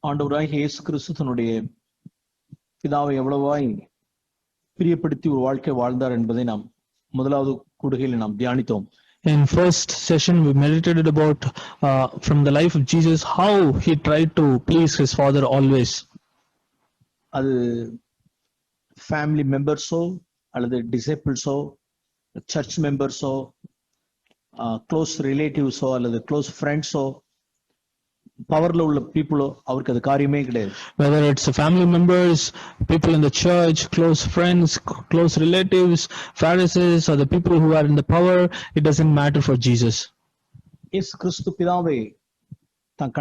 ஆண்டவராகிய இயேசு கிறிஸ்து தன்னுடைய பிதாவை எவ்வளவாய் பிரியப்படுத்தி ஒரு வாழ்க்கை வாழ்ந்தார் என்பதை நாம் முதலாவது கூடுகையில் நாம் தியானித்தோம். In first session, we meditated about from the life of Jesus how he tried to please his father always. அது ஃபேமிலி மெம்பர்ஸோ அல்லது டிசைபிள்ஸோ, சர்ச் மெம்பர்ஸோ, க்ளோஸ் ரிலேட்டிவ்ஸோ அல்லது க்ளோஸ் ஃப்ரெண்ட்ஸோ, பவர்ல உள்ள பீப்புளோ அவருக்கு அது காரியமே கிடையாது. Whether it's family members, people in the church, close friends, close relatives, Pharisees, or the people who are in the power, it doesn't matter for Jesus. இயேசு கிறிஸ்து பிதாவை தன்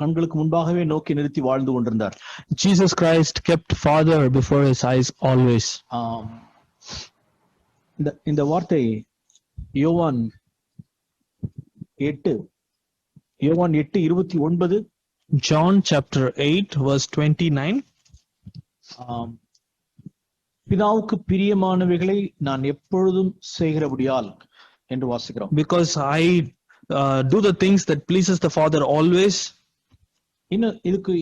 கண்களுக்கு முன்பாகவே நோக்கி நிறுத்தி வாழ்ந்து கொண்டிருந்தார். Jesus Christ kept Father before his eyes always. இந்த வார்த்தை யோவான் 8:29. John chapter 8 verse 29. பிதாவுக்கு பிரியமானவைகளை நான் எப்பொழுதும் செய்கிறபடியால் என்று வாசிக்கிறோம். Because I do the things that pleases the Father always. இதுக்கு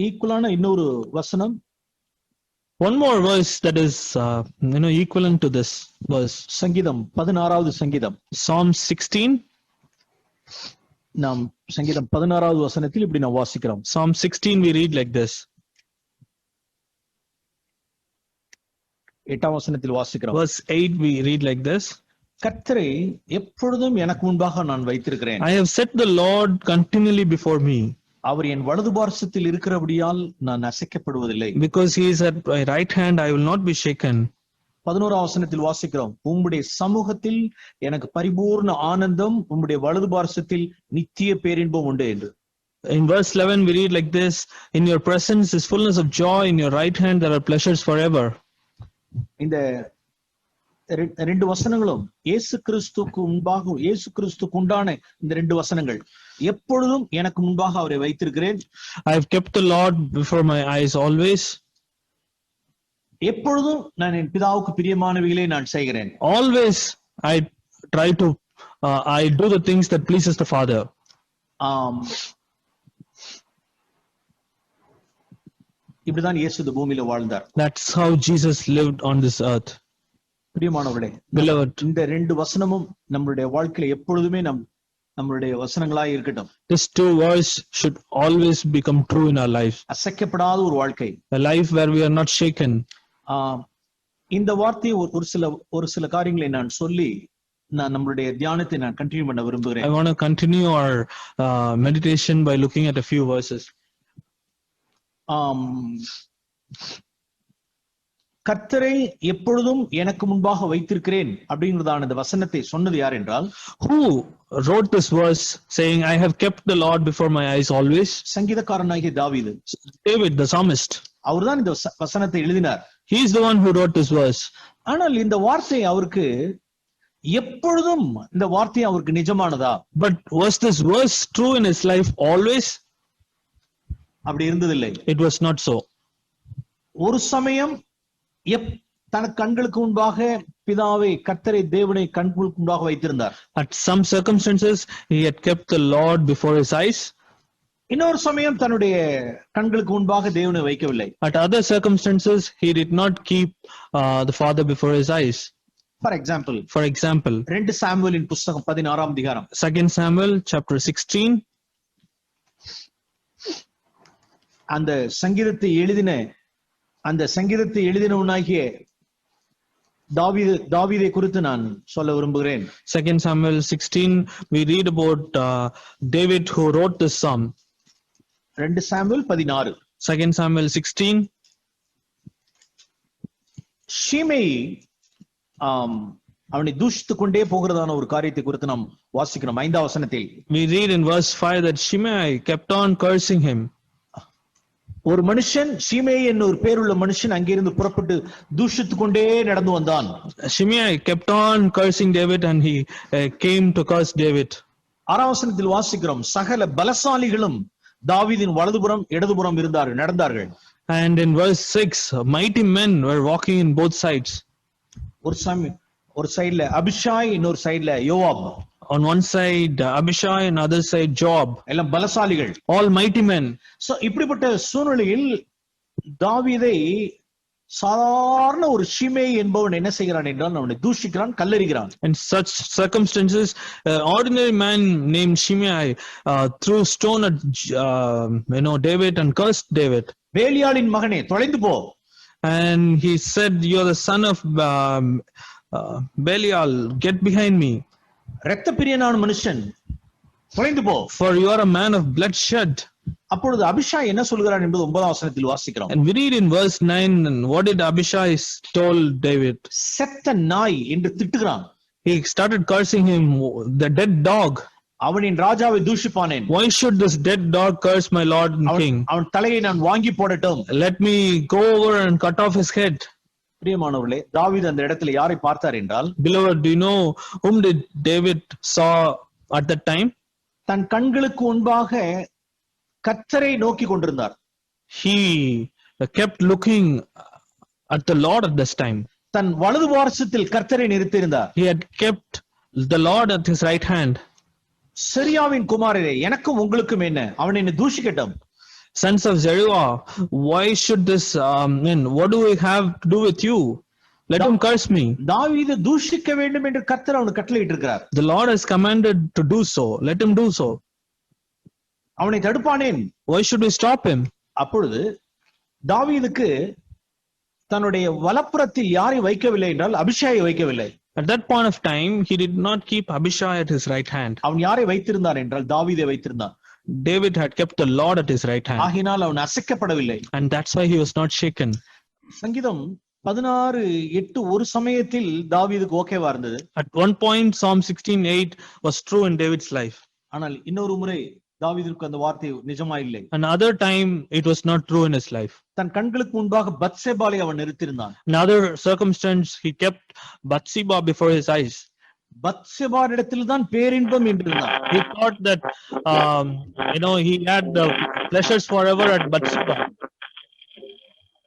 ஈக்குவலான இன்னொரு வசனம், one more verse that is equivalent to this verse. சங்கீதம் 16வது சங்கீதம், Psalm 16. நாம் சங்கீதம் 16வது வசனத்தில் இப்படி நாம் வாசிக்கிறோம். Psalm 16 we read like this. 8ஆம் வசனத்தில் வாசிக்கிறோம். Verse 8 we read like this. கர்த்தரை எப்பொழுதும் எனக்கு முன்பாக நான் வைத்திருக்கிறேன். I have set the Lord continually before me. அவர் என் வலது பார்சத்தில் இருக்கிறபடியால் நான் அசைக்கப்படுவதில்லை. Because he is at my right hand, I will not be shaken. 11ஆம் வசனத்தில் வாசிக்கிறோம், உம்முடைய சமூகத்தில் எனக்கு பரிபூர்ண ஆனந்தம், உம்முடைய வலது பார்சத்தில் நித்திய பேரின்பம் உண்டு என்று. In verse 11 we read like this. In your presence is fullness of joy, in your right hand there are pleasures forever. இந்த ரெண்டு வசனங்களும் இயேசு கிறிஸ்துக்கு உண்டான இந்த ரெண்டு வசனங்கள். எப்பொழுதும் எனக்கு முன்பாக அவரை வைத்திருக்கிறேன். I have kept the Lord before my eyes always. எப்பொழுதும் நான் என் பிதாவுக்கு பிரியமானவைகளை நான் செய்கிறேன். Always I try to I do the things that pleases the Father. இப்படிதான் இயேசு இந்த பூமியில வாழ்ந்தார். That's how Jesus lived on this earth. பிரியமானவர்களே, beloved, இந்த ரெண்டு வசனமும் நம்மளுடைய வாழ்க்கையில எப்பொழுதுமே நம்மளுடைய வசனங்களாய் இருக்கட்டும். These two words should always become true in our life. அசைக்கப்படாத ஒரு வாழ்க்கை, a life where we are not shaken. இந்த வார்த்தையை ஒரு சில காரியங்களை நான் சொல்லி நான் நம்மளுடைய தியானத்தை நான் கண்டினியூ பண்ண விரும்புகிறேன். I want to continue our meditation by looking at a few verses. கர்த்தரை எப்பொழுதும் எனக்கு முன்பாக வைத்திருக்கிறேன் அப்படிங்கறதான இந்த வசனத்தை சொன்னது யார் என்றால், who wrote this verse saying I have kept the Lord before my eyes always? சங்கீதக்காரனாகிய தாவீது, David the psalmist. அவர்தான் இந்த வசனத்தை எழுதினார். He is the one who wrote this verse. ஆனால் இந்த வார்த்தை அவருக்கு எப்பொழுதும் இந்த வார்த்தை அவருக்கு நிஜமானதா? But was this verse true in his life always? அப்படி இருந்ததில்லை. It was not so. ஒரு சமயம் தனக்கு கண்களுக்கு முன்பாக பிதாவை, கர்த்தரை, தேவனை கண்களுக்கு முன்பாக வைத்திருந்தார். At some circumstances he had kept the Lord before his eyes. இன்னொரு சமயம் தன்னுடைய கண்களுக்கு முன்பாக தேவனை வைக்கவில்லை. At other circumstances he did not keep the Father before his eyes. For example 2 சாமுவேலின் புத்தகம் 16ஆம் அதிகாரம், 2 Samuel chapter 16. அந்த சங்கீதத்தை எழுதினவனாகிய தாவீதை குறித்து நான் சொல்ல விரும்புகிறேன். 2 Samuel 16 we read about David who wrote this psalm. 2 Samuel 16. 2 Samuel 16. ஷிமேயி அவனை தூஷித்துக் கொண்டே போகிறதான ஒரு காரியத்தை குறித்து நாம் வாசிக்கிறோம் 5ஆம் வசனத்தில். We read in verse 5 that Shimei kept on cursing him. ஒரு மனுஷன், ஷிமேயி என்னும் ஒரு பேருள்ள மனுஷன் அங்கிருந்து புறப்பட்டு தூஷித்துக் கொண்டே நடந்து வந்தான். Shimei kept on cursing David and he came to curse David. 6ஆம் வசனத்தில் வாசிக்கிறோம், சகல பலசாலிகளும் தாவீதின் வலதுபுறம் இடதுபுறம் நடந்தார்கள். And in verse 6 mighty men were walking in both sides. ஒரு சைடுல அபிஷாய், இன்னொரு சைடுல யோவாப். on one side Abishai and other side Job, எல்லாம் பலசாலிகள். all mighty men. சோ இப்படிப்பட்ட சூழ்நிலையில் தாவீதை சாதாரண ஒரு ஷிமே என்பவன் என்ன செய்கிறான் என்றால் அவனை தூஷிக்கிறான், கல்லெறிகிறான். In such circumstances, ordinary man named Shimei threw stone at David and cursed David. பேலியாளின் மகனே தொலைந்து போ. And he said, "You are the son of Belial. Get behind me. இரத்த பிரியனான மனுஷன் தொலைந்து போ. For you are a man of bloodshed." அப்பொழுது Abishai என்ன சொல்கிறான் என்பது 9ஆம் வசனத்தில் வாசிக்கிறோம். And we read in verse 9, and what did Abishai told David? செத்த நாய் என்று திட்டுகிறான். He started cursing him, the dead dog. அவனின் ராஜாவை தூஷிப்பானேன். Why should this dead dog curse my lord and king? அவன் தலையை நான் வாங்கி போடட்டும். Let me go over and cut off his head. பிரியமானவர்களே, தாவீது அந்த இடத்துல யாரை பார்த்தார் என்றால், Beloved, do you know whom did David saw at that time? தன் கண்களுக்கு முன்பாக கர்த்தரை நோக்கி கொண்டிருந்தார். He kept looking at the Lord at this time. தன் வலது பார்சத்தில் கர்த்தரை நிறுத்தியிருந்தார். He had kept the Lord at his right hand. சிரியாவின் குமாரரே, எனக்கும் உங்களுக்கும் என்ன? அவன் என்னை தூஷிக்கட்டும். Sons of Zeruiah, why should this what do we have to do with you? Let him curse me. தாவீது தூஷிக்க வேண்டும் என்று கர்த்தர் அவனுக்கு கட்டளையிட்டு இருக்கிறார். The Lord has commanded to do so. Let him do so. அவனை தடுப்பானேன். Why should we stop him? அப்பொழுது தாவீதுக்கு தன்னுடைய வலப்புறத்தில் யாரை வைக்கவில்லை என்றால் அபிஷாயை வைக்கவில்லை. At that point of time, he did not keep Abishai at his right hand. அவன் யாரை வைத்திருந்தான் என்றால் தாவீதை வைத்திருந்தான். David had kept the Lord at his right hand. ஆகினால் அவன் அசைக்கப்படவில்லை. And that's why he was not shaken. சங்கீதம் 16:8 ஒரு சமயத்தில் தாவீதுக்கு ஓகேவா இருந்தது. At one point, Psalm 16:8 was true in David's life. ஆனால் இன்னொரு முறை தாவீதுக்கு அந்த வார்த்தை நிஜமா இல்லை. Another time, it was not true in his life. தன் கண்களுக்கு முன்பாக பத்சேபாலை அவன் நிறுத்தியிருந்தான். Another circumstance, he kept Bathsheba before his eyes. பத்சேபாரிடத்தில் தான் பேரின்பம் என்றிருந்தான். He thought that he had the pleasures forever at Bathsheba.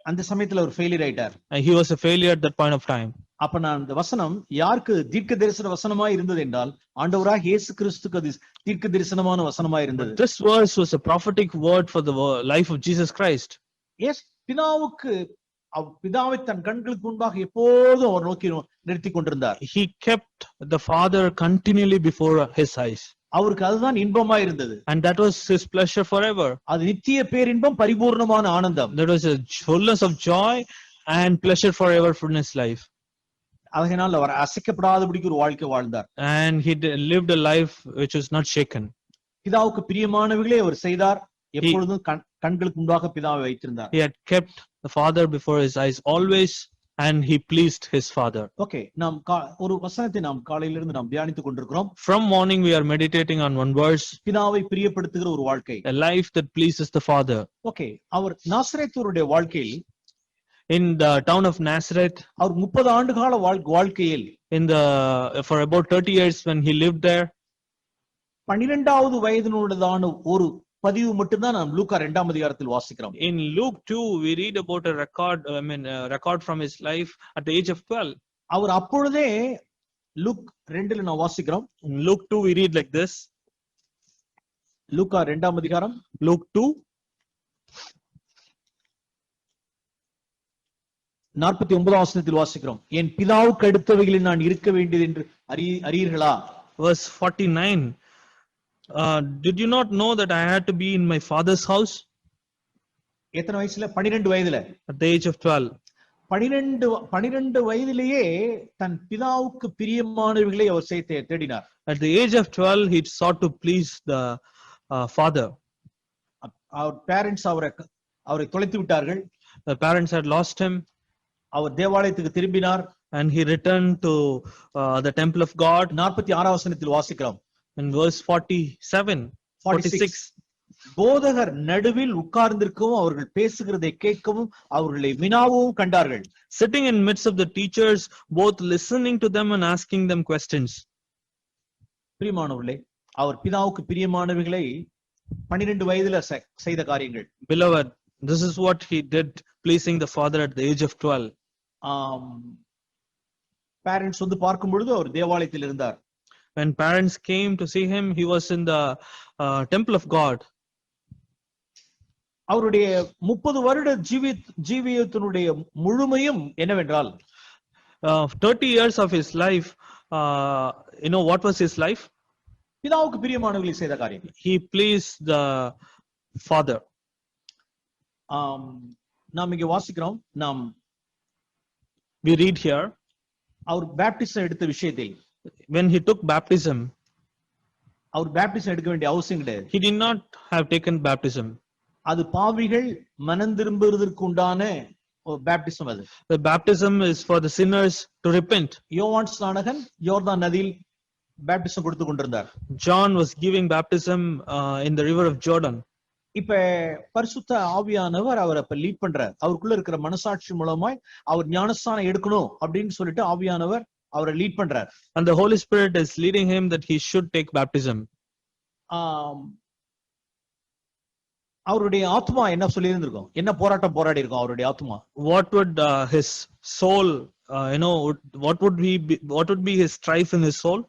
அந்த சமயத்துல ஒரு ஃபெயிலியர் ஆயிட்டார். He was a failure at that point of time. அப்ப நான் அந்த வசனம் யாருக்கு தீர்க்க தரிசன வசனமா இருந்தது என்றால் ஆண்டவராக இயேசு கிறிஸ்துக்கு அது தீர்க்க தரிசனமான வசனமா இருந்தது. This verse was a prophetic word for the life of Jesus Christ. பிதாவை தன் கண்களுக்கு முன்பாக எப்போதும் அவர் நோக்கி நிறுத்தி கொண்டிருந்தார். He kept the Father continually before his eyes. அவருக்கு அதுதான் இன்பமா இருந்தது. And that was his pleasure forever. அது நித்திய பேரின்பம், பரிபூர்ணமான ஆனந்தம். That was a fullness of joy and pleasure forever in his life. அதனால் அவர் அசைக்கப்படாதபடிக்கு ஒரு வாழ்க்கை வாழ்ந்தார். And he lived a life which was not shaken. பிதாவுக்கு பிரியமானவைகளை அவர் செய்தார். எப்பொழுதும் கண்களுக்கு முன்பாக பிதாவை வைத்திருந்தார். He had kept the Father before his eyes always, and he pleased his Father. Okay, நாம் ஒரு வசனத்தை நாம் காலையிலிருந்து நாம் தியானித்துக் கொண்டிருக்கிறோம். From morning we are meditating on one verse. பிதாவை பிரியப்படுத்துகிற ஒரு வாழ்க்கை. A life that pleases the Father. Okay, அவர் நாசரேத்தருடைய வாழ்க்கையில், in the town of Nazareth, அவர் 30 ஆண்டு கால வாழ்க்கையில், for about 30 years when he lived there, 12வது வயதினுள்ளதான ஒரு பதிவு மட்டும்தான் நாம் லூக்கா 2ஆம் அதிகாரத்தில் வாசிக்கிறோம். In Luke 2 we read about a record from his life at the age of 12. அவர் அப்பொழுதே லூக் 2ல நாம் வாசிக்கிறோம். In Luke 2 we read like this. லூக்கா 2ஆம் அதிகாரம், Luke 2 49ஆம் வசனத்தில் வாசிக்கிறோம். என் பிதாவுக்கு அடுத்தவைகளில் நான் இருக்க வேண்டியது என்று அறியீர்களா? Verse 49. Did you not know that I had to be in my father's house? எத்தனை வயசுல? 12 வயதுல. At the age of 12. 12 வயதிலேயே தன் பிதாவுக்கு பிரியமானவைகளை அவர் தேடினார். At the age of 12 he sought to please the father. அவர் பேரண்ட்ஸ் அவரை தொலைத்து விட்டார்கள். The parents had lost him. அவர் தேவாலயத்துக்கு திரும்பினார். And he returned to the temple of God. 46ஆம் வசனத்தில் வாசிக்கிறோம். In verse 46. போதகர் நடுவில் உட்கார்ந்திருக்கவும் அவர்கள் பேசுகிறதை கேட்கவும் அவர்களை வினாவும் கண்டார்கள். Sitting in midst of the teachers, both listening to them and asking them questions. பிரியமானவர்களே, அவர் பிதாவுக்கு பிரியமானவைகளை 12 வயதுல செய்த காரியங்கள். Beloved, this is what he did, pleasing the Father at the age of 12. Parents வந்து பார்க்கும் பொழுது அவர் தேவாலயத்தில் இருந்தார். When parents came to see him, he was in the temple of God. அவருடைய 30 வருட ஜீவியத்தினுடைய முழுமையும் என்னவென்றால் 30 years of his life, what was his life? பிதாவுக்கு பிரியமானவைகளை செய்த காரியம். He pleased the Father. நாம் இங்க வாசிக்கிறோம், we read here, அவர் பேப்டிசம் எடுத்த விஷயத்தில், when he took baptism, அவர் பேப்டிசம் எடுக்க வேண்டிய அவசியம் கிடையாது. he did not have taken baptism. அது பாவிகள் மனம் திரும்புவதற்கு உண்டான பேப்டிசம். அது the baptism is for the sinners to repent. யோவான் ஸ்நானகன் யோர்தான் நதியில் பேப்டிசம் கொடுத்து கொண்டிருந்தார். John was giving baptism in the river of Jordan. இப்ப பரிசுத்த ஆவியானவர் அவர் அப்ப லீட் பண்றார். அவருக்குள்ள இருக்கிற மனசாட்சி மூலமாய் அவர் ஞானஸ்நானம் எடுக்கணும் அப்படின்னு சொல்லிட்டு ஆவியானவர் அவரை லீட் பண்றார். And the Holy Spirit is leading him that he should take baptism. அவருடைய ஆத்மா என்ன சொல்லி இருந்திருக்கும், என்ன போராட்டம் போராடி இருக்கும் அவருடைய ஆத்மா? What would his soul, what would be his strife in his soul?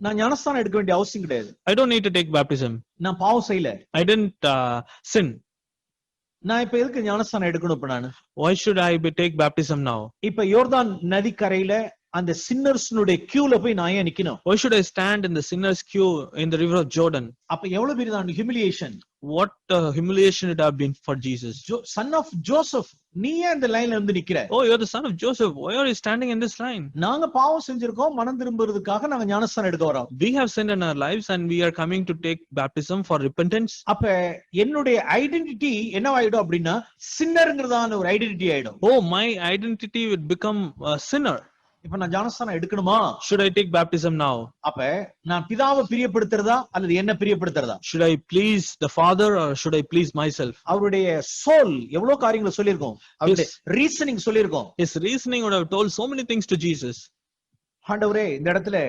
நான் ஞானஸ்நானம் எடுக்க வேண்டிய அவசியம் கிடையாது. I don't need to take baptism. நான் பாவம் செய்யல. I didn't sin. நான் இப்ப எதுக்கு ஞானஸ்நானம் எடுக்கணும் இப்ப நானு? Why should I take baptism now? இப்ப யோர்தான் நதிக்கரையில அந்த சின்னர்ஸ்னுடைய கியூல போய் நான் ஏன் நிக்கணும்? Why should I stand in the sinners queue in the river of Jordan? அப்ப எவ்வளவு பெரிய humiliation. What humiliation it have been for Jesus. Son of Joseph, நீ ஏன் இந்த லைன்ல வந்து நிக்கிற? Oh, you're the son of Joseph. Why are you standing in this line? நாங்க பாவம் செஞ்சிருக்கோம், மனம் திரும்புறதுக்காக நாங்க ஞானஸ்நானம் எடுக்க வரோம். We have sinned in our lives and we are coming to take baptism for repentance. அப்ப என்னுடைய ஐடென்டிட்டி என்னவாயிடும் அப்படின்னா சின்னர்ங்கிறதான ஒரு ஐடென்டிட்டி ஆயிடும். Oh, my identity would become a sinner. இப்ப நான் ஞானஸ்நானம் எடுக்கணுமா? Should I take baptism now? அப்ப நான் பிதாவை பிரியப்படுத்துறதா அல்லது என்ன பிரியப்படுத்துறதா? Should I please the Father or should I please myself? அவருடைய சோல் எவ்வளவு காரியங்களை சொல்லியிருக்கோம், அவருடைய ரீசனிங் சொல்லியிருக்கோம். His reasoning would have told so many things to Jesus. ஆண்டவரே, இந்த இடத்துல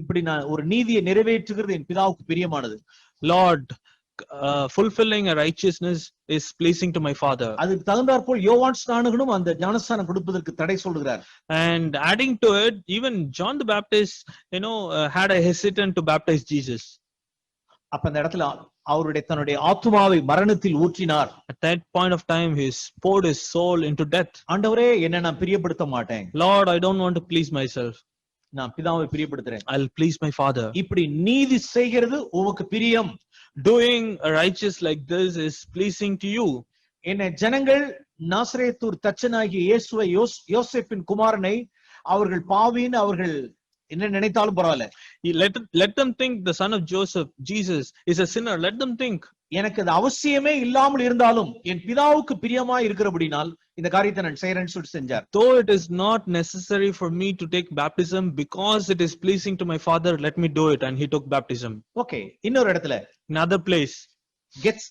இப்படி நான் ஒரு நீதியை நிறைவேற்றுகிறது என் பிதாவுக்கு பிரியமானது. Lord, fulfilling a righteousness is pleasing to my Father. அதுக்கு தகுந்தாற்போல் யோவான் ஸ்நானகனும் அந்த ஞானஸ்நானம் கொடுப்பதற்கு தடை சொல்கிறார். And adding to it, even John the Baptist, had a hesitant to baptize Jesus. அப்ப அந்த இடத்துல அவருடைய தன்னுடைய ஆத்துமாவை மரணத்தில் ஊற்றினார். At that point of time, he poured his soul into death. ஆண்டவரே, என்ன நான் பிரியப்படுத்த மாட்டேன். Lord, I don't want to please myself. நான் பிதாவை பிரியப்படுத்துறேன். I'll please my Father. இப்படி நீதி செய்கிறது உமக்கு பிரியம். Doing righteous like this is pleasing to you. என்ன ஜனங்கள் நாசரேத்தூர் தச்சனாகிய இயேசுவை யோசேப்பின் குமாரனை அவர்கள் பாவின்னு அவர்கள் என்ன நினைத்தாலும் பரவாயில்ல. Let them think the son of Joseph, Jesus, is a sinner. Let them think. எனக்கு அது அவசியமே இல்லாமல் இருந்தாலும் என் பிதாவுக்கு பிரியமா இருக்கிறபடினால் இந்த காரியத்தை நான் செய்யறேன்னு சொல்லி செஞ்சார். Though it is not necessary for me to take baptism because it is pleasing to my Father, let me do it, and he took baptism. Okay, இன்னொரு இடத்துல, another place, gets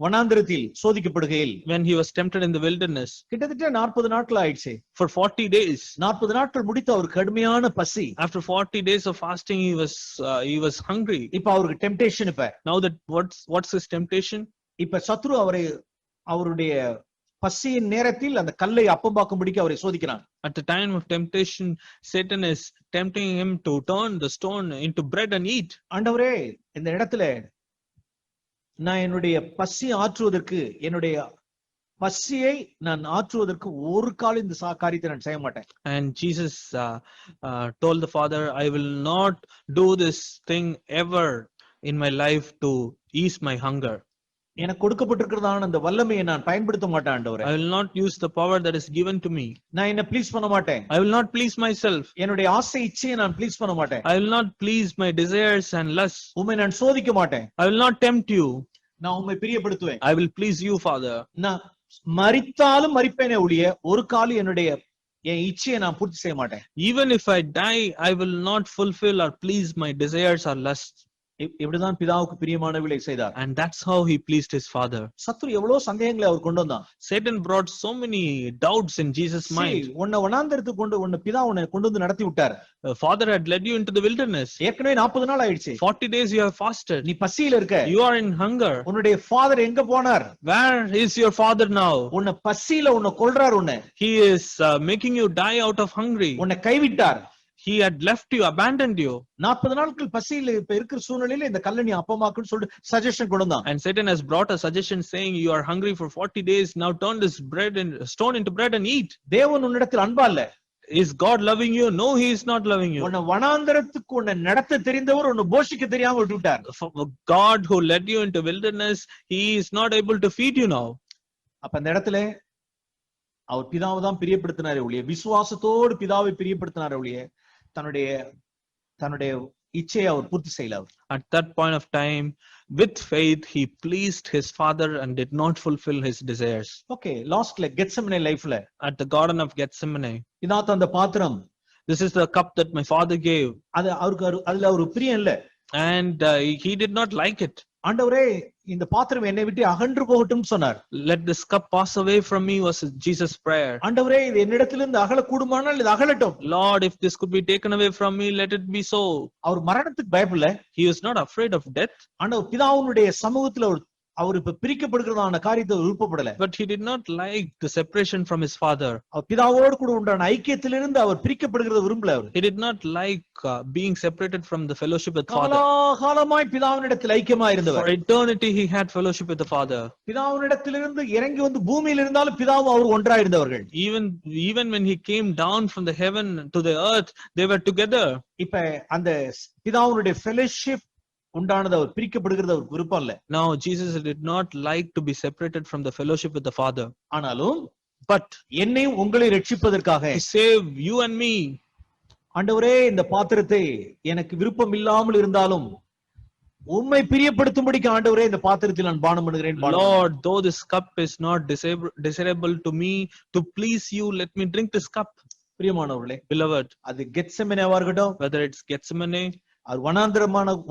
வனாந்திரத்தில் சோதிக்கப்படுகையில், when he was tempted in the wilderness, கிட்டத்தட்ட 40 நாட்கள் ஆயிடுச்சு. for 40 days, 40 நாட்கள் முடித்து அவருக்கு கடுமையான பசி. after 40 days of fasting he was hungry. இப்ப அவருக்கு டெம்ப்டேஷன். இப்ப now that what's his temptation? இப்ப சத்ரு அவருடைய பசியின் நேரத்தில் அந்த கல்லை அப்பமாக்கும்படிக்கு அவரை சோதிக்கிறான். At the time of temptation, Satan is tempting him to turn the stone into bread and eat. ஆண்டவரே, இந்த இடத்துல நான் என்னுடைய பசி ஆற்றுவதற்கு, என்னுடைய பசியை நான் ஆற்றுவதற்கு ஒரு காலம் இந்த காரியத்தை நான் செய்ய மாட்டேன். And Jesus told the Father, I will not do this thing ever in my life to ease my hunger. எனக்கு கொடுக்கப்பட்டிருக்கிறதான அந்த வல்லமையை நான் பயன்படுத்த மாட்டேன் ஆண்டவரே. I will not use the power that is given to me. நான் என்ன ப்ளீஸ் பண்ண மாட்டேன். I will not please myself. என்னுடைய ஆசை இச்சையை நான் ப்ளீஸ் பண்ண மாட்டேன். I will not please my desires and lusts. உம்மை நான் சோதிக்க மாட்டேன். I will not tempt you. நான் உம்மை பிரியப்படுத்துவேன். I will please you, Father. நான் மரித்தாலும் மரிப்பேனே ஒழிய ஒரு காலம் என் இச்சையை நான் பூர்த்தி செய்ய மாட்டேன். Even if I die, I will not fulfill or please my desires or lusts. இப்படிதான் பிதாவுக்கு பிரியமானவைகளை செய்தார். And that's how he pleased his Father. சத்துரு எவ்வளவு சந்தேகங்களை அவர் கொண்டு வந்தான். Satan brought so many doubts in Jesus' mind. உன்னை வனாந்திரத்துக்கு பிதா உன்னை கொண்டு வந்து நடத்தி விட்டார். Father had led you into the wilderness. ஏற்கனவே 40 நாள் ஆயிடுச்சு. 40 days you have fasted. நீ பசியில இருக்க. You are in hunger. உன்னுடைய ஃாதர் எங்க போனார்? Where is your Father now? உன்னை பசியில உன்னை கொல்றார். உன்னை he is making you die out of hungry. உன்னை கைவிட்டார். he had left you, abandoned you. 40 நாட்கள் பசியில இப்ப இருக்கிற சூழ்நிலையில இந்த கல்லை நீ அப்பமாக்குன்னு சொல்லிட்டு சஜஷன் கொண்டு வந்தான். And Satan has brought a suggestion saying, you are hungry for 40 days, now turn this bread and stone into bread and eat. தேவன் உன்னிடத்தில் அன்பா இல்ல. Is God loving you? No, he is not loving you. உன்னை வனாந்தரத்துக்கு உன்னை நடத்த தெரிந்தவர் உன்னை போஷிக்க தெரியாம விட்டுட்டார். God who led you into wilderness, he is not able to feed you now. அப்ப அந்த இடத்துல அவர் பிதாவை தான் பிரியப்படுத்தினாரே ஒழிய, விசுவாசத்தோடு பிதாவை பிரியப்படுத்தினாரே ஒழிய, தன்னுடைய தன்னுடைய இச்சையை அவர் பூர்த்தி செய்யல. At that point of time, with faith, he pleased his father and did not fulfill his desires. Okay, லாஸ்ட்ல கெத்செமனே லைஃப்ல, at the Garden of Gethsemane, இதான் அந்த பாத்திரம், this is the cup that my father gave, அது அவருக்கு அதுல ஒரு பிரியம் இல்ல, and he did not like it. ஆண்டவரே இந்த பாத்திரம் என்னை விட்டு அகன்று போகட்டும் சொன்னார். Let this cup pass away from me was Jesus' prayer. ஆண்டவரே இது என்னிடத்திலிருந்து அகல கூடுமானால் இது அகலட்டும். Lord, if this could be taken away from me, let it be so. அவர் மரணத்துக்கு பயப்படல. He was not afraid of death. ஆண்டவர் பிதாவுடைய சமூகத்துல அவர் இப்ப பிரிக்கப்படுகிறதான காரியத்தை விருப்பப்படல. But he did not like the separation from his father. அவர் பிதாவோடு கூட உண்டான ஐக்கியத்திலிருந்து அவர் பிரிக்கப்படுகிறத விரும்பல. அவர் he did not like being separated from the fellowship with father. காலகாலமாய் பிதாவினிடத்தில் ஐக்கியமாய் இருந்தவர். For eternity he had fellowship with the father. பிதாவினிடத்திலிருந்து இறங்கி வந்து பூமியில் இருந்தாலும் பிதாவும் அவர் ஒன்றாய் இருந்தவர்கள். Even when he came down from the heaven to the earth, they were together. இப்ப அந்த பிதாவுடைய fellowship உண்டானது அவர் பிரிக்கப்படுகிறது அவர் விருப்பம் இல்ல. Now Jesus did not like to be separated from the fellowship with the father. ஆனாலும் but என்னை உங்களை ரட்சிப்பதற்காக, to save you and me, ஆண்டவரே இந்த பாத்திரத்தை எனக்கு விருப்பம் இல்லாமல் இருந்தாலும் உம்மை பிரியப்படுத்தும்படிக்கு ஆண்டவரே இந்த பாத்திரத்தில் நான் பானம் பண்ணுகிறேன். Lord, though this cup is not desirable to me, to please you, let me drink this cup. பிரியமானவர்களே, beloved, அது கெத்செமனேவா இருக்கட்டும், whether it's Gethsemane, அவர்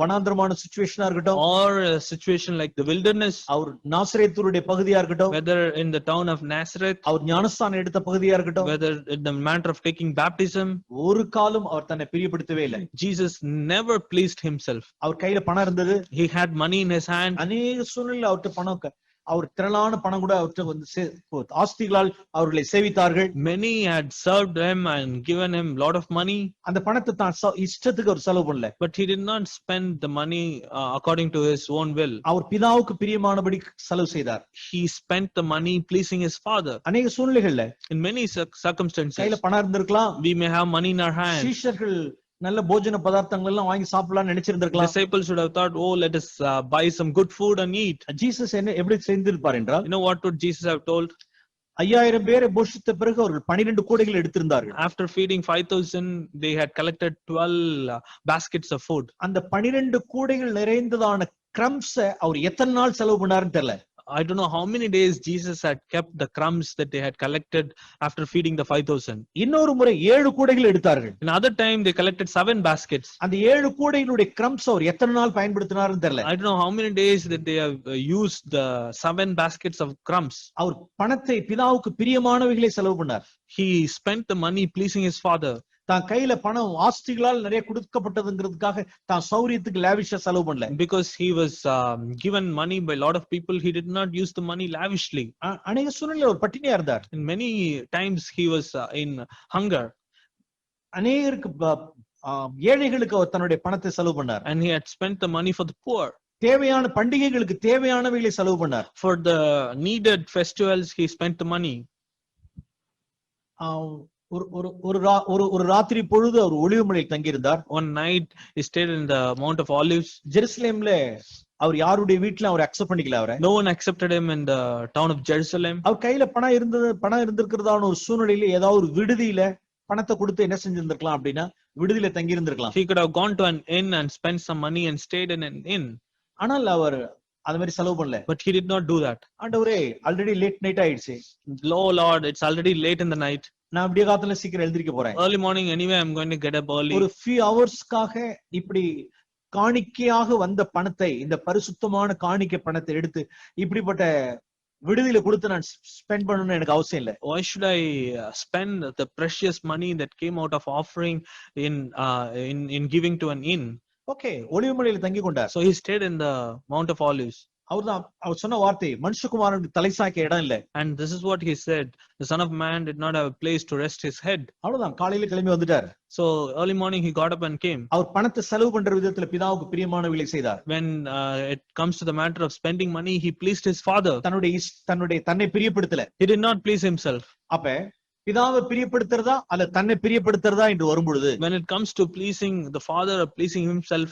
வனாந்திரமான சிச்சுவேஷனா இருக்கட்டும், or a situation like the wilderness, அவர் நாசரேத்துடைய பகுதியா இருக்கட்டும், whether in the town of Nazareth, அவர் ஞானஸ்தானம் எடுத்த பகுதியா இருக்கட்டும், whether in the matter of taking baptism, ஒரு காலம் அவர் தன்னை பிரியப்படுத்தவே இல்லை. Jesus never pleased himself. அவர் கையில பணம் இருந்தது, he had money in his hand. அநேக சூழ்நிலையில் அவர்கிட்ட பணம், அவர் திரளான பணம் கூட அவர்கிட்ட வந்து ஆஸ்திகளால் அவர்களை சேவித்தார்கள். Many had served him and given him lot of money. அந்த பணத்தை தான் இஷ்டத்துக்கு அவர் செலவு பண்ணல. But he did not spend the money according to his own will. அவர் பிதாவுக்கு பிரியமானபடி செலவு செய்தார். He spent the money pleasing his father. அநேக சூழ்நிலைகள்ல, in many circumstances, கையில பணம் இருந்திருக்கலாம், we may have money in our hand. சீஷர்கள் நல்ல போஜன பதார்த்தங்கள் எல்லாம் வாங்கி சாப்பிடலாம்னு நினைச்சிருந்திருக்கலாம். Disciples should have thought, oh, let us buy some good food and eat. Jesus என்ன எப்படி செய்திருப்பார் என்றால், you know what would Jesus have told? 5000 பேரை போஷித்த பிறகு அவர்கள் 12 கூடைகள் எடுத்திருந்தார்கள். After feeding 5,000, they had collected 12 baskets of food. அந்த 12 கூடைகள் நிறைந்ததான crumbs அவர் எத்தனை நாள் செலவு பண்ணாருன்னு தெரியல. I don't know how many days Jesus had kept the crumbs that they had collected after feeding the 5,000. இன்னொரு முறை 7 கூடைகள் எடுத்தார்கள். Another time they collected 7 baskets. அந்த 7 கூடைகளுடைய crumbs அவர் எத்தனை நாள் பயன்படுத்தினாருன்னு தெரியல. I don't know how many days that they have used the 7 baskets of crumbs. அவர் பணத்தை பிதாவுக்கு பிரியமானவைகளை செலவு பண்ணார். He spent the money pleasing his father. தான் கையில பணம் ஆஸ்திகளால் நிறைய கொடுக்கப்பட்டதுங்கிறதுக்காக தான் சௌரியத்துக்கு லாவிஷா செலவு பண்ணல. Because he was given money by a lot of people, he did not use the money lavishly. அநேக சூழ்நிலையில் ஒரு பட்டினியா இருந்தார். In many times he was in hunger. அநேகருக்கு ஏழைகளுக்கு அவர் தன்னுடைய பணத்தை செலவு பண்ணார். And he had spent the money for the poor. தேவையான பண்டிகைகளுக்கு தேவையானவைகளை செலவு பண்ணார். For the needed festivals he spent the money. ஒரு ராத்திரி பொழுது அவர் ஒலிவுமலையில் தங்கி இருந்தார். One night he stayed in the Mount of Olives. ஜெருசலேம்ல அவர் யாருடைய வீட்ல அவர் அக்செப்ட் பண்ணிக்கல. அவரை no one accepted him in the town of Jerusalem. அவர் கையில பணம் இருந்திருக்கிறதான ஒரு சூழ்நிலையில ஏதாவது ஒரு விடுதியில பணத்தை கொடுத்து என்ன செஞ்சிருந்திருக்கலாம் அப்படின்னா விடுதியில தங்கி இருந்திருக்கலாம். He could have gone to an inn and spent some money and stayed in an inn. ஆனால் அவர் அது மாதிரி செலவு பண்ணல. But he did not do that. ஆண்டவரே ஆல்ரெடி லேட் நைட் ஆயிடுச்சு. Lord, it's already late in the night. நான் அப்படியே காத்துல சீக்கிரம் எழுந்திருக்க போறேன். Early morning anyway I'm going to get up early. ஒரு few hoursக்காக இப்படி காணிக்கையாக வந்த பணத்தை, இந்த பரிசுத்தமான காணிக்கை பணத்தை எடுத்து இப்படிப்பட்ட விடுதியில கொடுத்து நான் ஸ்பெண்ட் பண்ணணும்னு எனக்கு அவசியம் இல்லை. Why should I spend the precious money that came out of offering in giving to an inn? Okay, ஒலிவுமலையில தங்கி கொண்டார். So he stayed in the Mount of Olives. அவர் சொன்ன வார்த்தை, மனுஷகுமாரனுக்கு தலை சாய்க்க இடம் இல்ல. And this is what he said, the Son of Man did not have a place to rest his head. அவ்வளவுதான், காலையில கிளம்பி வந்துட்டார். So early morning he got up and came. அவர் பணத்தை செலவு பண்ற விதத்துல பிதாவுக்கு பிரியமானவைகளை செய்தார். When it comes to the matter of spending money, he pleased his father. தன்னை பிரியப்படுத்தல. He did not please himself. அப்ப பிதாவை பிரியப்படுத்துறதா அல்ல தன்னை பிரியப்படுத்துறதா என்று வரும்பொழுது, when it comes to pleasing the father or pleasing himself,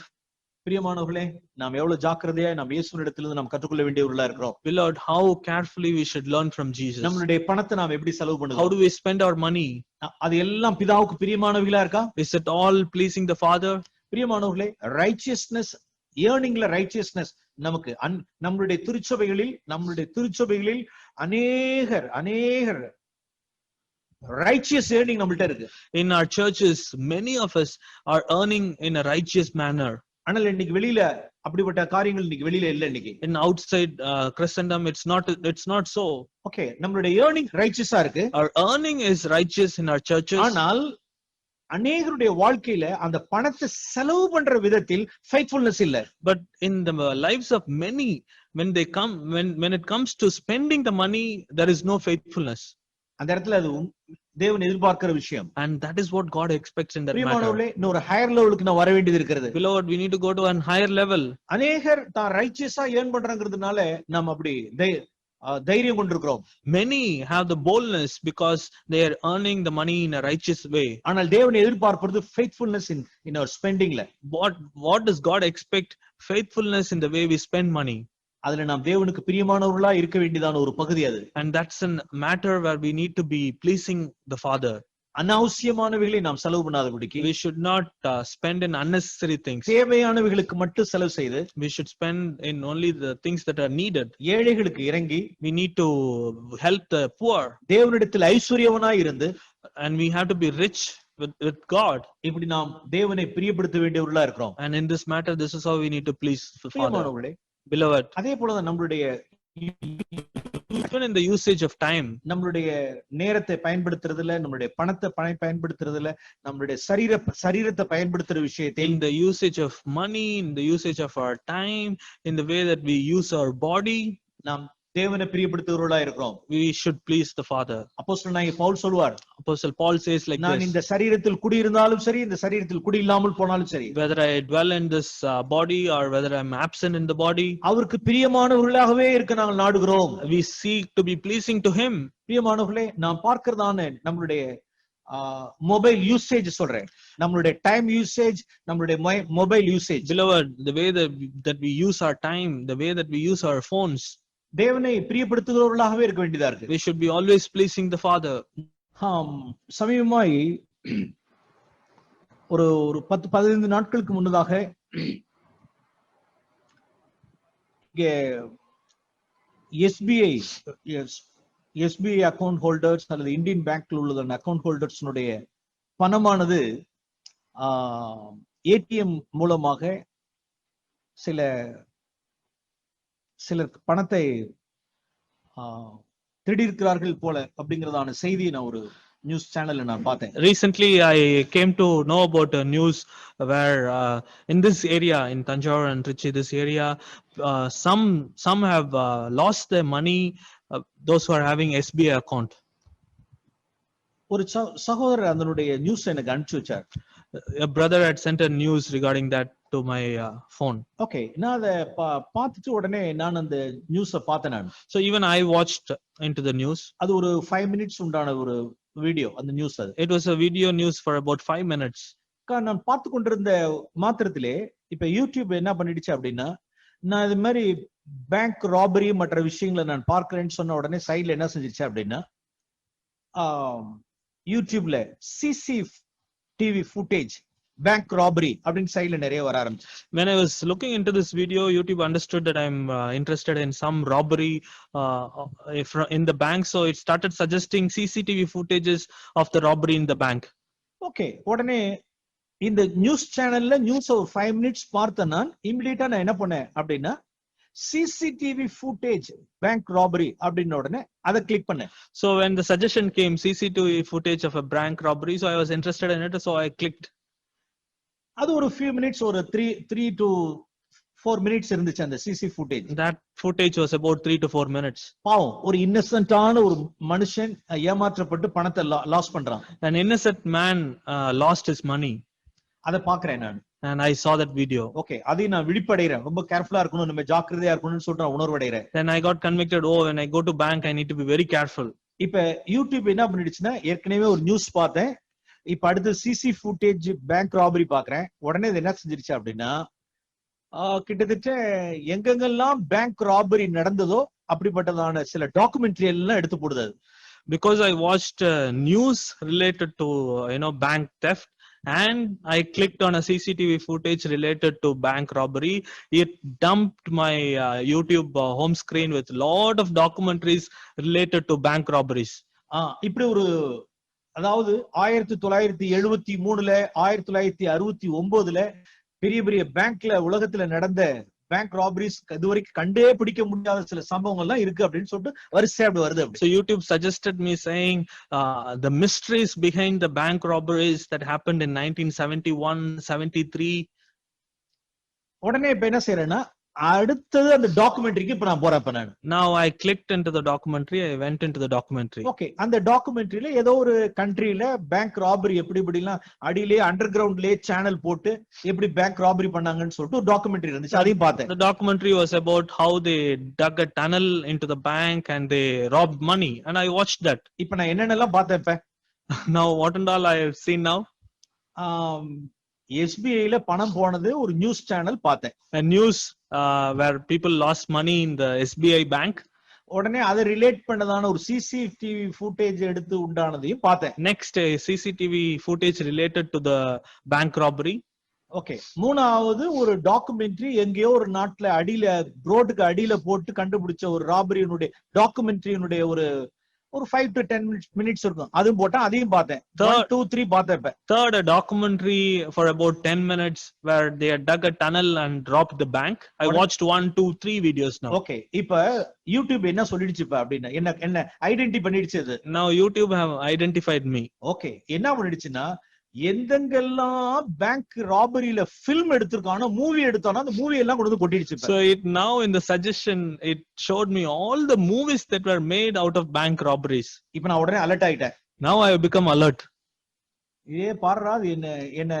பிரியமானவர்களே, நாம் எவ்வளவு ஜாக்கிரதையா நாம் இயேசுவினிடத்திலிருந்து நாம் கற்றுக்கொள்ள வேண்டியவர்களா இருக்கிறோம். Beloved, how carefully we should learn from Jesus. நம்மளுடைய பணத்தை நாம் எப்படி செலவு பண்ணுவோம்? How do we spend our money? அது எல்லாம் பிதாவுக்கு பிரியமானவைகளா இருக்கா? Is it all pleasing the father? பிரியமானவர்களே, ரைச்சியஸ்னஸ், ஏர்னிங்ல ரைச்சியஸ்னஸ் நமக்கு நம்மளுடைய திருச்சபைகளில் அநேகர் righteous earning நம்மள்ட்ட இருக்கு. In our churches, many of us are earning in a righteous manner. ஆனால் இன்னைக்கு வெளியில அப்படிப்பட்ட காரியங்கள் இன்னைக்கு வெளியில இல்ல. இன்னைக்கு in outside Christendom, it's not so. Okay, நம்மளுடைய earning righteous-ஆ இருக்கு. Our earning is righteous in our churches. ஆனால் அநேகருடைய வாழ்க்கையில அந்த பணத்தை செலவு பண்ற விதத்தில் faithfulness இல்ல. But in the lives of many, when it comes to spending the money, there is no faithfulness. அந்த இடத்துல அது தேவன் எதிர்பார்க்கிற விஷயம். And that is what God expects in that matter. பிரியமானவர்களே, இன்னொரு ஹையர் லெவலுக்கு நான் வர வேண்டியது இருக்கிறது. Beloved, we need to go to a higher level. அநேகர் தான் ரைச்சியஸா ஏர்ன் பண்றாங்கிறதுனால நாம் அப்படி தைரியம் கொண்டிருக்கிறோம். Many have the boldness because they are earning the money in a righteous way. ஆனால் தேவன் எதிர்பார்ப்பது faithfulness in our spendingல. What does God expect? Faithfulness in the way we spend money. அதுல நாம் தேவனுக்கு பிரியமானவர்களா இருக்க வேண்டியதான ஒரு பகுதி அது. And that's a matter where we need to be pleasing the Father. அனாவசியமானவைகளை நாம் செலவு பண்ணாதபடிக்கு, we should not spend in unnecessary things. தேவையானவைகளுக்கு மட்டும் செலவு செய்து, we should spend in only the things that are needed. ஏழைகளுக்கு இறங்கி, we need to help the poor. தேவனிடத்தில் ஐஸ்வரியவனாய் இருந்து, and we have to be rich with God. இப்படி நாம் தேவனை பிரியப்படுத்த வேண்டியவர்களா இருக்கிறோம். And in this matter, this is how we need to please the Father. Beloved, அதே போலதான் நம்மளுடைய even in the usage of time, நம்மளுடைய நேரத்தை பயன்படுத்துறதுல, நம்மளுடைய பணத்தை பயன்படுத்துறதுல, நம்மளுடைய சரீரத்தை பயன்படுத்துற விஷயத்தை, in the usage of money, in the usage of our time, in the way that we use our body, நாம் தேவனை பிரியப்படுத்துகிறவர்களா இருக்கிறோம். we should please the Father. அப்போஸ்தலனாகிய பவுல் சொல்வார், Apostle Paul says like நான் இந்த சரீரத்தில் குடியிருந்தாலும் சரி, இந்த சரீரத்தில் குடி இல்லாமல் போனாலும் சரி, whether I dwell in this body or whether I'm absent in the body, அவருக்கு பிரியமானவர்களாகவே இருக்க நாங்கள் நாடுகிறோம். we seek to be pleasing to him. பிரியமானவர்களே, நாம் பார்க்கிறதான நம்மளுடைய மொபைல் யூசேஜ் சொல்றேன், நம்மளுடைய டைம் யூசேஜ், நம்மளுடைய mobile usage. Beloved, the way that we use our time, the way that we use our phones, தேவனை பிரியப்படுத்துகிறவர்களாகவே இருக்க வேண்டியதா இருக்கு. we should be always pleasing the Father. சமீபமாய் ஒரு 10-15 நாட்களுக்கு முன்னதாக இங்கே எஸ்பிஐ அக்கவுண்ட் ஹோல்டர்ஸ் அல்லது இந்தியன் பேங்க்ல உள்ள அக்கவுண்ட் ஹோல்டர்ஸ்னுடைய பணமானது ஏடிஎம் மூலமாக சிலர் பணத்தை திருடியிருக்கிறார்கள் போல அப்படிங்கறதான செய்தியை நான் ஒரு நியூஸ் சேனல்ல நான் பார்த்தேன். Recently I came to know about a news where in this area, in Tanjore and Trichy, this area, some have lost their money, those who are having SBI account. ஒரு சகோதரர் அதனுடைய நியூஸ் எனக்கு அனுப்பிச்சு வச்சார். A brother had sent a news regarding that to my phone. Okay, நான் அத பார்த்துட்டு உடனே நான் அந்த நியூஸை பார்த்தேன் நான். So even I watched into the news. அது ஒரு 5 minutes உண்டான ஒரு வீடியோ, அந்த நியூஸ் அது. It was a video news for about 5 minutes. நான் பார்த்து கொண்டிருந்த மாத்திரத்திலே இப்ப யூடியூப் என்ன பண்ணிடுச்சு அப்படின்னா, நான் இது மாதிரி பேங்க் ராபரி மற்ற விஷயங்களை நான் பார்க்கிறேன்னு சொன்ன உடனே சைட்ல என்ன செஞ்சிருச்சு அப்படின்னா, யூடியூப்ல CCTV footage bank robbery அப்படினு சைடுல நிறைய வர ஆரம்பிச்சு. When I was looking into this video, YouTube understood that I'm interested in some robbery in the bank, so it started suggesting CCTV footages of the robbery in the bank. Okay, உடனே இந்த news சேனல்ல news ஒரு 5 minutes பார்த்தேன் நான். இமிடியேட்டா நான் என்ன பண்ணேன் அப்படின்னா, CCTV footage bank robbery அப்படின உடனே அதை கிளிக் பண்ணேன். So when the suggestion came, CCTV footage of a bank robbery, so I was interested in it, so I clicked. அது ஒரு few minutes, ஒரு 3 to 4 minutes இருந்துச்சு அந்த CC footage. That footage was about 3 to 4 minutes. பாவம் ஒரு இன்னசென்ட்டான ஒரு மனுஷன் ஏமாற்றப்பட்டு பணத்தை லாஸ் பண்றான். An innocent man lost his money. அத பாக்குறேன் நான். And I saw that video. Okay, அதையும் நான் விழிப்படைறேன். ரொம்ப கேர்ஃபுல்லா இருக்கணும், நம்ம ஜாக்கிரதையா இருக்கணும்னு சொல்ற உணர்வடைறேன். Then I got convicted. Oh, when I go to bank, I need to be very careful. இப்ப யூடியூப் என்ன பண்ணிடுச்சுன்னா, ஏற்கனவே ஒரு நியூஸ் பார்த்தேன், இப்ப அடுத்து சிசி ஃபுட்டேஜ் பேங்க் ராபரி பாக்குறேன். உடனே இது என்ன செஞ்சிருச்சு அப்படின்னா, கிட்டத்தட்ட எங்கெங்கெல்லாம் பேங்க் ராபரி நடந்ததோ அப்படிப்பட்டதான சில டாக்குமெண்ட்ரி எல்லாம் எடுத்து போடுது. Because I watched news related to bank theft, and I clicked on a CCTV footage related to bank robbery, it dumped my YouTube home screen with lot of documentaries related to bank robberies. இப்படி ஒரு, அதாவது 1973ல 1969ல பெரிய பெரிய பேங்க்ல உலகத்துல நடந்த bank robberies இதுவரைக்கும் கண்டே பிடிக்க முடியாத சில சம்பவங்கள்லாம் இருக்கு அப்படின்னு சொல்லிட்டு வரிசையா அப்படி வருது. So YouTube suggested me saying the mysteries behind the bank robberies that happened in 1971, 73. உடனே இப்ப என்ன செய்யறேன்னா, அடுத்தது அந்த டாக்குமெண்ட்ரிக்கு இப்ப நான் போறேன். நான் Now I clicked into the documentary. I went into the documentary. Okay, அந்த டாக்குமெண்ட்ரியில ஏதோ ஒரு கண்ட்ரியில பேங்க் ராபரி எப்படி எப்படிலாம் அடியிலே அண்டர் கிரவுண்ட்லயே சேனல் போட்டு எப்படி பேங்க் ராபரி பண்ணாங்கன்னு சொல்லிட்டு ஒரு டாக்குமெண்ட்ரி இருந்துச்சு, அதையும் பார்த்தேன். The documentary was about how they dug a tunnel into the bank and they robbed money, and I watched that. இப்ப நான் என்னென்னலாம் பார்த்தேன் இப்ப. Now what and all I have seen now? SBIல பணம் போனது ஒரு நியூஸ் சேனல் பார்த்தேன். A news where people lost money in the SBI bank. உடனே அதை ரிலேட் பண்ணதான ஒரு சிசிடிவி ஃபுட்டேஜ் எடுத்து உண்டானதையும் பார்த்தேன். Next, a CCTV footage related to the bank robbery. Okay, மூணாவது ஒரு டாக்குமெண்ட்ரி எங்கேயோ ஒரு நாட்டுல அடியில ரோட்டுக்கு அடியில போட்டு கண்டுபிடிச்ச ஒரு ராபரியினுடைய டாக்குமெண்ட்ரியினுடைய ஒரு 5 to 10 minutes இருக்கும், அதுவும் போட்டேன், அதையும் பார்த்தேன். 1, 2, 3 பார்த்தேன். Third, a documentary for about 10 minutes where they had dug a tunnel and robbed the bank. I watched 1, 2, 3 videos now. Okay, இப்ப யூடியூப் என்ன சொல்லிடுச்சு இப்ப அப்படின்னா, என்ன ஐடென்டி பண்ணிடுச்சு அது. Now YouTube have identified me. Okay, என்ன பண்ணிடுச்சுன்னா, எந்தெங்கெல்லாம் பேங்க் ராபரியில பிலிம் எடுத்திருக்கானோ, மூவி எடுத்தானோ அந்த மூவி எல்லாம் கொண்டு வந்து கொட்டிடுச்சு. So it now in the suggestion it showed me all the movies that were made out of bank robberies. இப்ப நான் உடனே அலர்ட் ஆயிட்டேன். Now I have become alert. பாடுறா, என்ன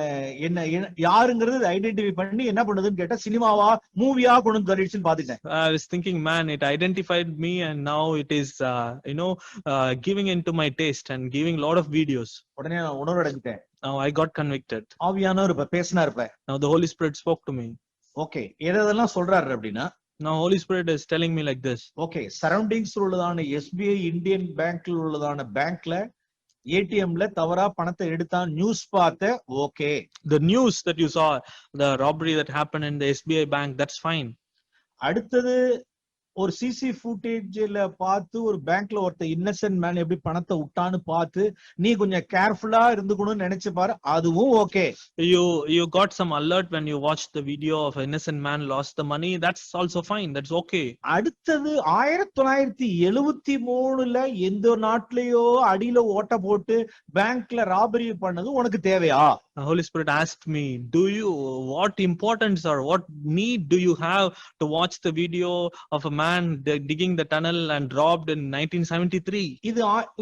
யாருங்கிறது ஐடென்டிஃபை பண்ணி என்ன பண்ணுதுன்னு கேட்டா, சினிமாவா மூவியா கொண்டு வந்து பாத்துட்டேன். I was thinking, man, it identified me and now it is giving into my taste and giving a lot of videos. உடனே நான் உணர்வடைஞ்சிட்டேன். Now I got convicted. ஆவியானவர் இப்ப பேசினார். Now the Holy Spirit spoke to me. Okay, எதெல்லாம் சொல்றாரு அப்படின்னா, Now Holy Spirit is telling me like this. Okay, surroundings உள்ளதான SBI Indian பேங்க்ல உள்ளதான பேங்க்ல ஏடிஎம்ல தவறா பணத்தை எடுத்தான் நியூஸ் பார்த்த. Okay, the news that you saw, the robbery that happened in the SBI bank, that's fine. அடுத்தது ஒரு சிசி ஃபுட்டேஜ்ல பார்த்து ஒரு பேங்க்ல ஒருத்த இன்னசென்ட் மேன் எப்படி பணத்தை விட்டான்னு பார்த்து நீ கொஞ்சம் கேர்ஃபுல்லா இருந்துக்கணும்னு நினைச்சு பாரு, அதுவும் okay. You got some alert when you watched the video of an innocent man lost the money, that's also fine, that's okay. அடுத்தது 1973ல எந்த நாட்டிலேயோ அடியில ஓட்ட போட்டு பேங்க்ல ராபரி பண்ணது உனக்கு தேவையா? The Holy Spirit asked me, what importance or what need do you have to watch the video of a man digging the tunnel and robbed in 1973?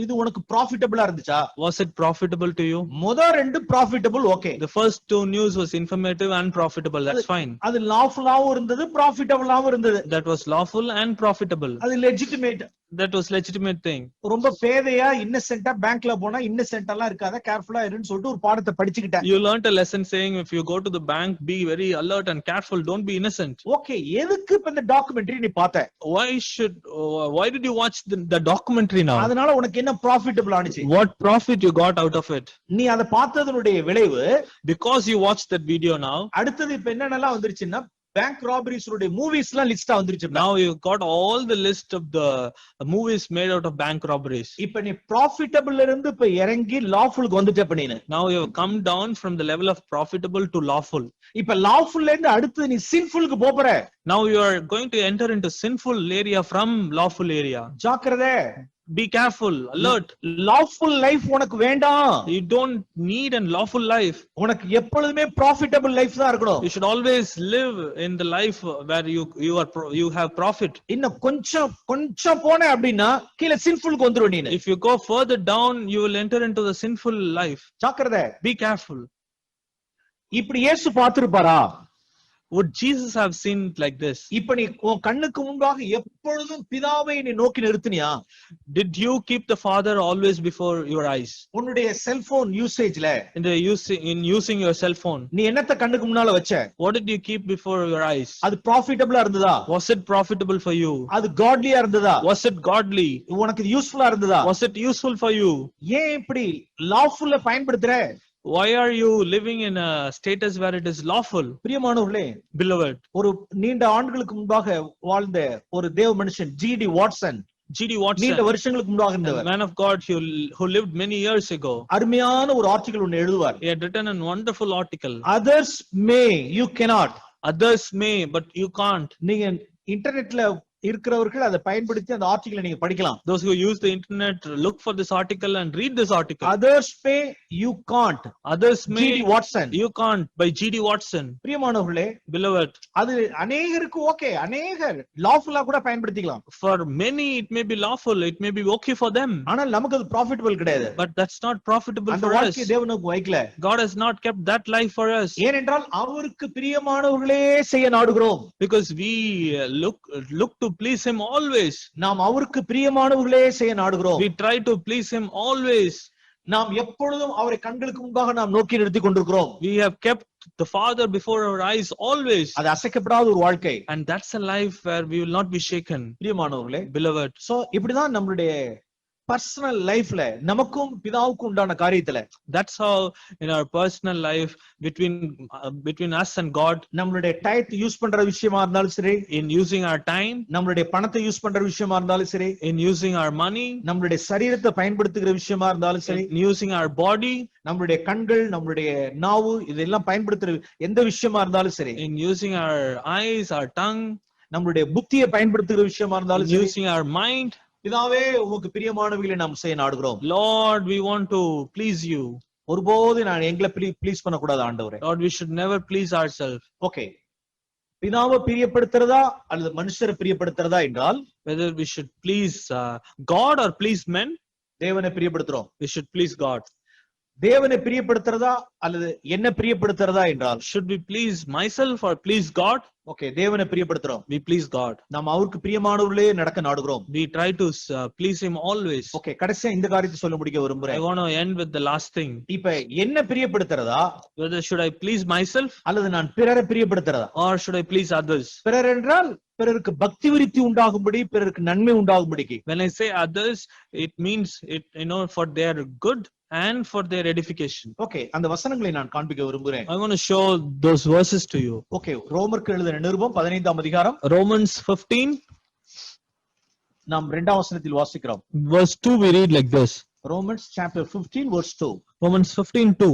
இது உனக்கு ப்ராஃபிட்டபிளா இருந்துச்சா? Was it profitable to you? முதல் ரெண்டு profitable, okay. The first two news was informative and profitable, that's fine. அது லாஃபுல்லாவும் இருந்தது, ப்ராஃபிட்டபிளாவும் இருந்தது. That was lawful and profitable. அது legitimate. That was legitimate thing. ரொம்ப பேதையா இன்னசென்ட்டா பேங்க்ல போனா இன்னசென்ட்டெல்லாம் இருக்காத, கேர்ஃபுல்லா இருன்னு சொல்லிட்டு ஒரு பாடத்தை படிச்சுக்கிட்டேன். You learned a lesson saying if you go to the bank, be very alert and careful, don't be innocent. Okay, எதுக்கு இப்ப இந்த டாக்குமெண்ட்ரி நீ பார்த்த? Why did you watch the documentary now? அதனால உனக்கு என்ன ப்ராஃபிட்டபிள் ஆனிச்சு? What profit you got out of it? நீ அத பார்த்ததனுடைய விளைவு, because you watched that video now. அடுத்தது இப்ப என்னென்னலாம் வந்துருச்சுன்னா, பேங்க் ராபரிஸ் உடைய மூவிஸ் எல்லாம் லிஸ்டா வந்துருச்சு. Now you got all the list of the movies made out of bank robberies. இப்ப நீ ப்ராஃபிட்டபிள்ல இருந்து இப்ப இறங்கி லாஃபுல்க்கு வந்துட்ட. இப்ப நீ now you have come down from the level of profitable to lawful. இப்ப லாஃபுல்ல இருந்து அடுத்து நீ சின்ஃபுல்க்கு போற. Now you are going to enter into sinful area from lawful area. ஜாக்கிரதை, Be careful, alert. lawful life உனக்கு வேண்டாம். You don't need a lawful life. உனக்கு எப்பொழுதுமே profitable life தான் இருக்கணும். You should always live in the life where you have profit. இன்னும் கொஞ்சம் போனே அப்படின்னா கீழே sinfulக்கு வந்துருவ நீ. If you go further down, you will enter into the sinful life. ஜாக்கிரதை. Be careful. இப்படி இயேசு பார்த்திருப்பாரா? Would Jesus have seen like this? இப்ப நீ உன் கண்ணுக்கு முன்பாக எப்பொழுதும் பிதாவை நீ நோக்கி நிறுத்தினியா? Did you keep the Father always before your eyes? உன்னுடைய cellphone யூசேஜ்ல In using your cell phone, நீ என்னத்த கண்ணுக்கு முன்னால வச்ச? what did you keep before your eyes? அது ப்ராஃபிட்டபிளா இருந்ததா? Was it profitable for you? அது காட்லியா இருந்ததா? Was it godly? உனக்கு இது யூஸ்ஃபுல்லா இருந்ததா? Was it useful for you? ஏன் இப்படி லாஃபுல்ல பயன்படுத்துற? Why are you living in a status where it is lawful? பிரியமானவர்களே, Beloved, ஒரு நீண்ட ஆண்டுகளுக்கு முன்பாக வாழ்ந்த ஒரு தேவ மனுஷன் G.D. Watson, G.D. நீண்ட Watson, வருஷங்களுக்கு முன்பாக a இருந்தவர், man of God who lived many years ago, அருமையான ஒரு ஆர்டிகல் ஒன்னு எழுதுவார். he had written a wonderful article. Others may, you cannot. Others may, but you can't. நீங்க இன்டர்நெட்ல இருக்கிறவர்கள் அதை பயன்படுத்தி அந்த ஆர்டிகலை நீங்க படிக்கலாம். Those who use the internet, look for this article and read this article. Others may, you can't. Others may, G.D. Watson. you can't, by G.D. Watson. பிரியமானவர்களே, Beloved, அது அநேகருக்கு ஓகே, அநேகர் லாஃபுல்லா கூட பயன்படுத்திக்கலாம். for many it may be lawful, it may be okay for them, ஆனால் நமக்கு அது profitable கிடையாது. but that's not profitable அந்த for us. வாழ்க்கையை தேவனுக்கு வைக்கல. God has not kept that life for us, ஏனென்றால் அவருக்கு பிரியமானவர்களே செய்ய நாடுகிறோம். because we look to please him always. நாம் அவருக்கு பிரியமானவர்களே செய்ய நாடுகிறோம். We try to please him always. நாம் எப்பொழுதும் அவரை கண்களுக்கு முன்பாக நாம் நோக்கி நிறுத்திக் கொண்டிருக்கிறோம். We have kept the Father before our eyes always, அது அசைக்கப்படாத ஒரு வாழ்க்கை. and that's a life where we will not be shaken. பிரியமானவர்களே, Beloved, சோ இப்படிதான் நம்மளுடைய பர்சனல் லைஃப்ல நமக்கும் பிதாவுக்கும் உண்டான காரியத்துல, that's how in our personal life between us and God, நம்மளுடைய டயத்தை யூஸ் பண்ற விஷயமா இருந்தாலும் சரி, in using our time, நம்மளுடைய பணத்தை யூஸ் பண்ற விஷயமா இருந்தாலும் சரி, in using our money, நம்மளுடைய சரீரத்தை பயன்படுத்துகிற விஷயமா இருந்தாலும் சரி, in using our body, நம்மளுடைய கண்கள், நம்மளுடைய நாவு, இதெல்லாம் பயன்படுத்துற எந்த விஷயமா இருந்தாலும் சரி, in using our eyes, our tongue, நம்மளுடைய புத்தியை பயன்படுத்துகிற விஷயமா இருந்தாலும் in சரி, using our mind, பிதாவே உமக்கு பிரியமானவைகளை நாம் செய்ய நாடுகிறோம். Lord, we want to please you. ஒருபோது நான் எங்களை ப்ளீஸ் பண்ணக்கூடாது ஆண்டவரே. Lord, we should never please ourselves. Okay, பிதாவை பிரியப்படுத்துறதா அல்லது மனுஷரை பிரியப்படுத்துறதா என்றால், Whether we should please God or please men, தேவனை பிரியப்படுத்துறோம். we should please God. தேவனை பிரியப்படுத்துறதா அல்லது என்ன பிரியப்படுத்துறதா என்றால், Should we please myself or please God? Okay, தேவனை பிரியப்படுத்துறோம். We please God. நாம் அவருக்கு பிரியமானவர்களே நடக்க நாடுகிறோம். We try to please him always. Okay, கடைசியா இந்த காரியத்தை சொல்ல முடிக்க I விரும்புறேன். want to end with the last thing. இப்ப என்ன பிரியப்படுத்துறதா Whether should I please myself அல்லது நான் பிறரை பிரியப்படுத்துறதா? or should I please others? பிறர் என்றால் பிறருக்கு பக்தி விருத்தி உண்டாகும்படி, பிறருக்கு நன்மை உண்டாகும்படிக்கு. When I say others, it means it, for their good and for their edification. Okay, அந்த வசனங்களை நான் காண்பிக்க விரும்புகிறேன். I want to show those verses to you. Okay, ரோமருக்கு எழுதின நிருபம் 15ஆம் அதிகாரம், Romans 15 நாம் 2ஆம் வசனத்தில் வாசிக்கிறோம். verse 2 we read like this. Romans chapter 15 verse 2. Romans 15:2.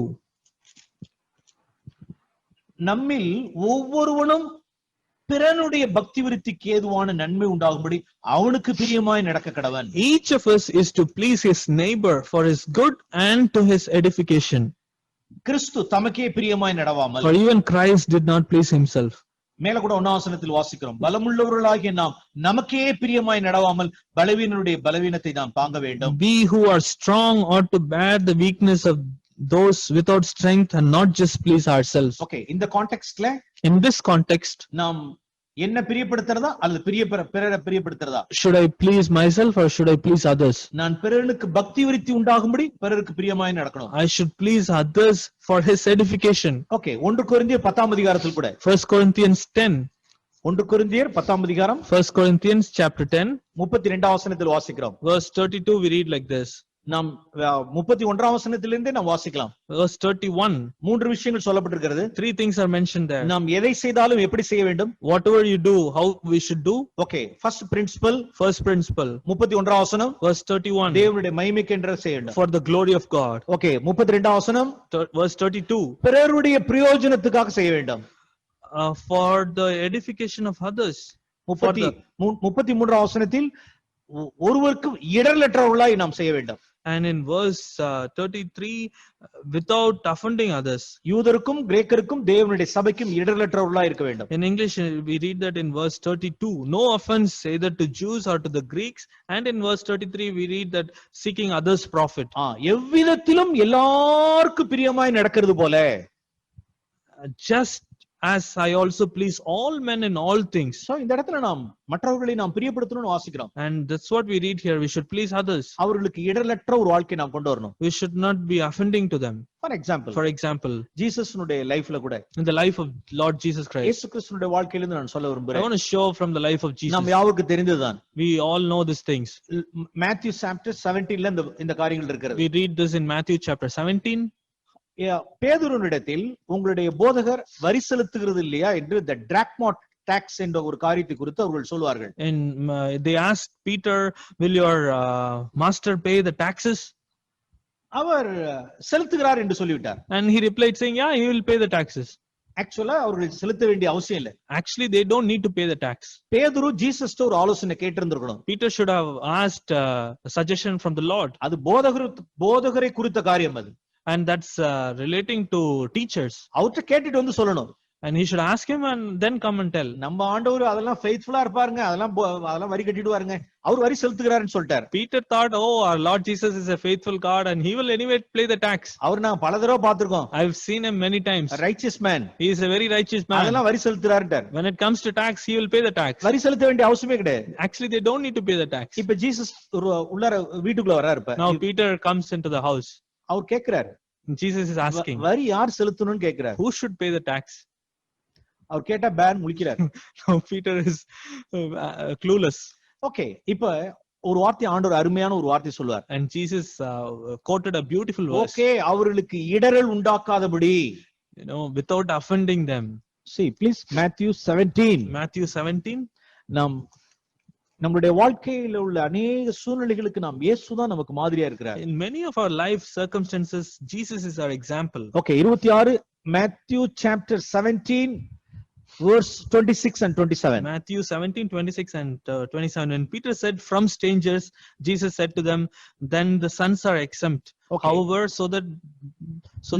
நம்மில் ஒவ்வொருவனும் பிறனுடைய பக்தி விருத்திக்கு ஏதுவான நன்மை உண்டாகும்படி அவனுக்கு பிரியமாய் நடக்க கடவன். Each of us is to please his neighbor for his good and to his edification. கிறிஸ்து தமக்கே பிரியமாய் நடவாமல், For even Christ did not please himself. மேல கூட 1ஆம் வசனத்தில் வாசிக்கிறோம், பலமுள்ளவர்களாகிய நாம் நமக்கே பிரியமாய் நடவாமல் பலவீனருடைய பலவீனத்தை நாம் தாங்க வேண்டும். We who are strong ought to bear the weakness of those without strength and not just please ourselves. Okay, இந்த கான்டெக்ஸ்ட்ல In this context, நாம் என்ன பிரியப்படுத்துறதா அல்லது பிறரை பிரியப்படுத்துறதா? should I please myself or should I please others? நான் பிறருக்கு பக்தி விருத்தி உண்டாகும்படி பிறருக்கு பிரியமாய் நடக்கணும். I should please others for his edification. Okay, 1 கொரிந்தியர் 10ஆம் அதிகாரத்தில் கூட, 1 Corinthians 10. 1 கொரிந்தியர் 10ஆம் அதிகாரம் 1 Corinthians chapter 10 32ஆம் வசனத்தில் வாசிக்கிறோம். verse 32 we read like this. நாம் 31ஆம் வசனத்திலிருந்தே நாம் வாசிக்கலாம். Verse 31. 3 விஷயங்கள் சொல்லப்பட்டிருக்கிறது. 3 things are mentioned there. நாம் எதை செய்தாலும் எப்படி செய்ய வேண்டும்? Whatever you do, how we should do. Okay, first principle, First principle. 31ஆம் வசனம், Verse 31. தேவனுடைய மகிமைக்கு என்று செய்ய வேண்டும். For the glory of God. Okay, 32ஆம் வசனம், Verse 32. பிறருடைய பிரயோஜனத்துக்காக செய்ய வேண்டும். For the edification of others. 33ஆம் வசனத்தில் ஒருவருக்கும் இடரலற்றவர்களாய் நாம் செய்ய வேண்டும். And in verse 33, without offending others. யூதருக்கும் கிரேக்கருக்கும் தேவனுடைய சபைக்கும் இடரலற்றவர்களாய் இருக்க வேண்டும். In English, we read that in verse 32, no offense either to Jews or to the Greeks. And in verse 33, we read that seeking others' profit. எவ்விதத்திலும் எல்லாருக்கும் பிரியமாய் நடக்கிறது போல, just as I also please all men in all things. So இந்த இடத்துல நாம் மற்றவர்களை நாம் பிரியப்படுத்தணும்னு வாசிக்கிறோம். And that's what we read here. We should please others. அவர்களுக்கு இடரலற்ற ஒரு வாழ்க்கை நாம் கொண்டு வரணும். We should not be offending to them. For example, ஜீசஸ்னுடைய லைஃப்ல கூட, in the life of Lord Jesus Christ, இயேசு கிறிஸ்துவினுடைய வாழ்க்கையிலிருந்து நான் சொல்ல விரும்புறேன். I want to show from the life of Jesus. நாம் யாருக்கு தெரிந்ததுதான். We all know these things. Matthew chapter 17ல இந்த காரியங்கள் இருக்கிறது. We read this in Matthew chapter 17. பேதுருவினிடத்தில் உங்களுடைய போதகர் வரி செலுத்துகிறது இல்லையா என்று the drachma tax என்ற ஒரு காரியத்தை குறித்து அவர்கள் சொல்வார்கள். And they asked Peter, will your master pay the taxes? அவர் செலுத்துகிறார் என்று சொல்லிவிட்டார். And he replied saying, yeah, he will pay the taxes. ஆக்சுவலா அவர்கள் செலுத்த வேண்டிய அவசியம் இல்லை. Actually, they don't need to pay the tax. பேதுரு ஜீசஸ் ஒரு ஆலோசனை கேட்டிருந்திருக்கணும். Peter should have asked a suggestion from the Lord. அது போதகரை குறித்த காரியம் அது. And that's relating to teachers. அவர்ட்ட கேட்டிட்டு வந்து சொல்லணும். And he should ask him and then come and tell. நம்ம ஆண்டவர் அதெல்லாம் ஃபெய்த்ஃபுல்லா இருப்பாருங்க, அதெல்லாம் வரி கட்டிடுவாருங்க, அவர் வரி செலுத்துகிறாருன்னு சொல்லிட்டார். Peter thought, oh, our Lord Jesus is a faithful God and he will anyway pay the tax. அவர் நான் பல தடவை பார்த்திருக்கோம். I've seen him many times. Righteous man. He is a very righteous man. அதெல்லாம் வரி செலுத்துறாருன்றார். When it comes to tax, he will pay the tax. வரி செலுத்த வேண்டிய அவசியமே கிடையாது. Actually, they don't need to pay the tax. இப்ப Jesus உள்ளார வீட்டுக்குள்ள வராரு. இப்ப Now Peter comes into the house. அவர் கேக்குறாரு. Jesus is asking, வரி யார் செலுத்தணும்னு கேக்குறாரு. who should pay the tax? அவர் கேட்டா pan முழிக்கிறார். Now Peter is clueless. Okay, இப்ப ஒரு வார்த்தை ஆண்டவர் அருமையான ஒரு வார்த்தை சொல்வார். And Jesus quoted a beautiful verse. Okay, அவர்களுக்கு இடரல் உண்டாக்காதபடி, without offending them. See, please, Matthew 17. Matthew 17. நம்மளுடைய வாழ்க்கையில உள்ள அநேக சூழ்நிலைகளுக்கு நாம் இயேசுதான் நமக்கு மாதிரியா இருக்கிறார். In many of our life circumstances, Jesus is our example. Okay, 26 Matthew chapter 17 verse 26 and 27. Matthew 17, 26 and 27. When Peter said, from strangers, Jesus said to them, then the sons are exempt. Okay. However, so that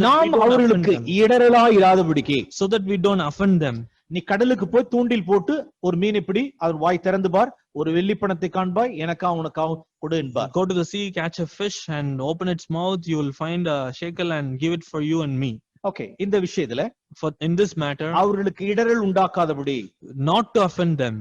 நாம் அவர்களுக்கு இடரலா இராதபடிக்கு, so that we don't offend them. நீ கடலுக்கு போய் தூண்டில் போட்டு ஒரு மீன் இப்படி அவர் வாய் திறந்து பார், ஒரு வெள்ளி பணத்தை காண்பாய், எனக்கா உனக்கா கொடு என்பார். Go to the sea, catch a fish and open its mouth, you will find a shekel and give it for you and me. Okay, இந்த விஷயத்துல in this matter, அவர்களுக்கு இடரல் உண்டாக்காதபடி, not to offend them.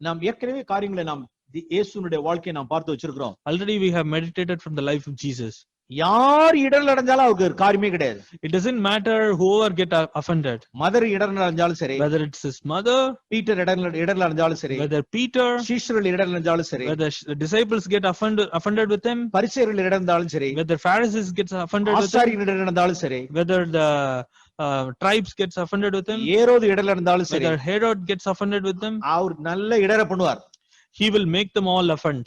நாம் ஏற்கனவே காரியங்களை நாம் இயேசுனுடைய வாழ்க்கையை நாம் பார்த்து வச்சிருக்கிறோம். Already we have meditated from the life of Jesus. யார் இடரல் அடைஞ்சாலும் அவருக்கு காரியமே கிடையாது. It doesn't matter whoever get offended. மதர் இடரல் அடைஞ்சாலும் சரி, whether it's his mother, Peter இடரல் அடைஞ்சாலும் சரி, whether Peter, சீஷர்கள் இடரல் அடைஞ்சாலும் சரி, whether the disciples get offended with him, பரிசேயர்கள் இடரல் அடைந்தாலும் சரி, whether Pharisees gets offended with him, ஆசாரியர்கள் இடரல் அடைந்தாலும் சரி, whether the tribes gets offended with him, ஏரோது இடரல் அடைந்தாலும் சரி, whether Herod gets offended with them, அவர் நல்ல இடர பண்ணுவார். he will make them all offend.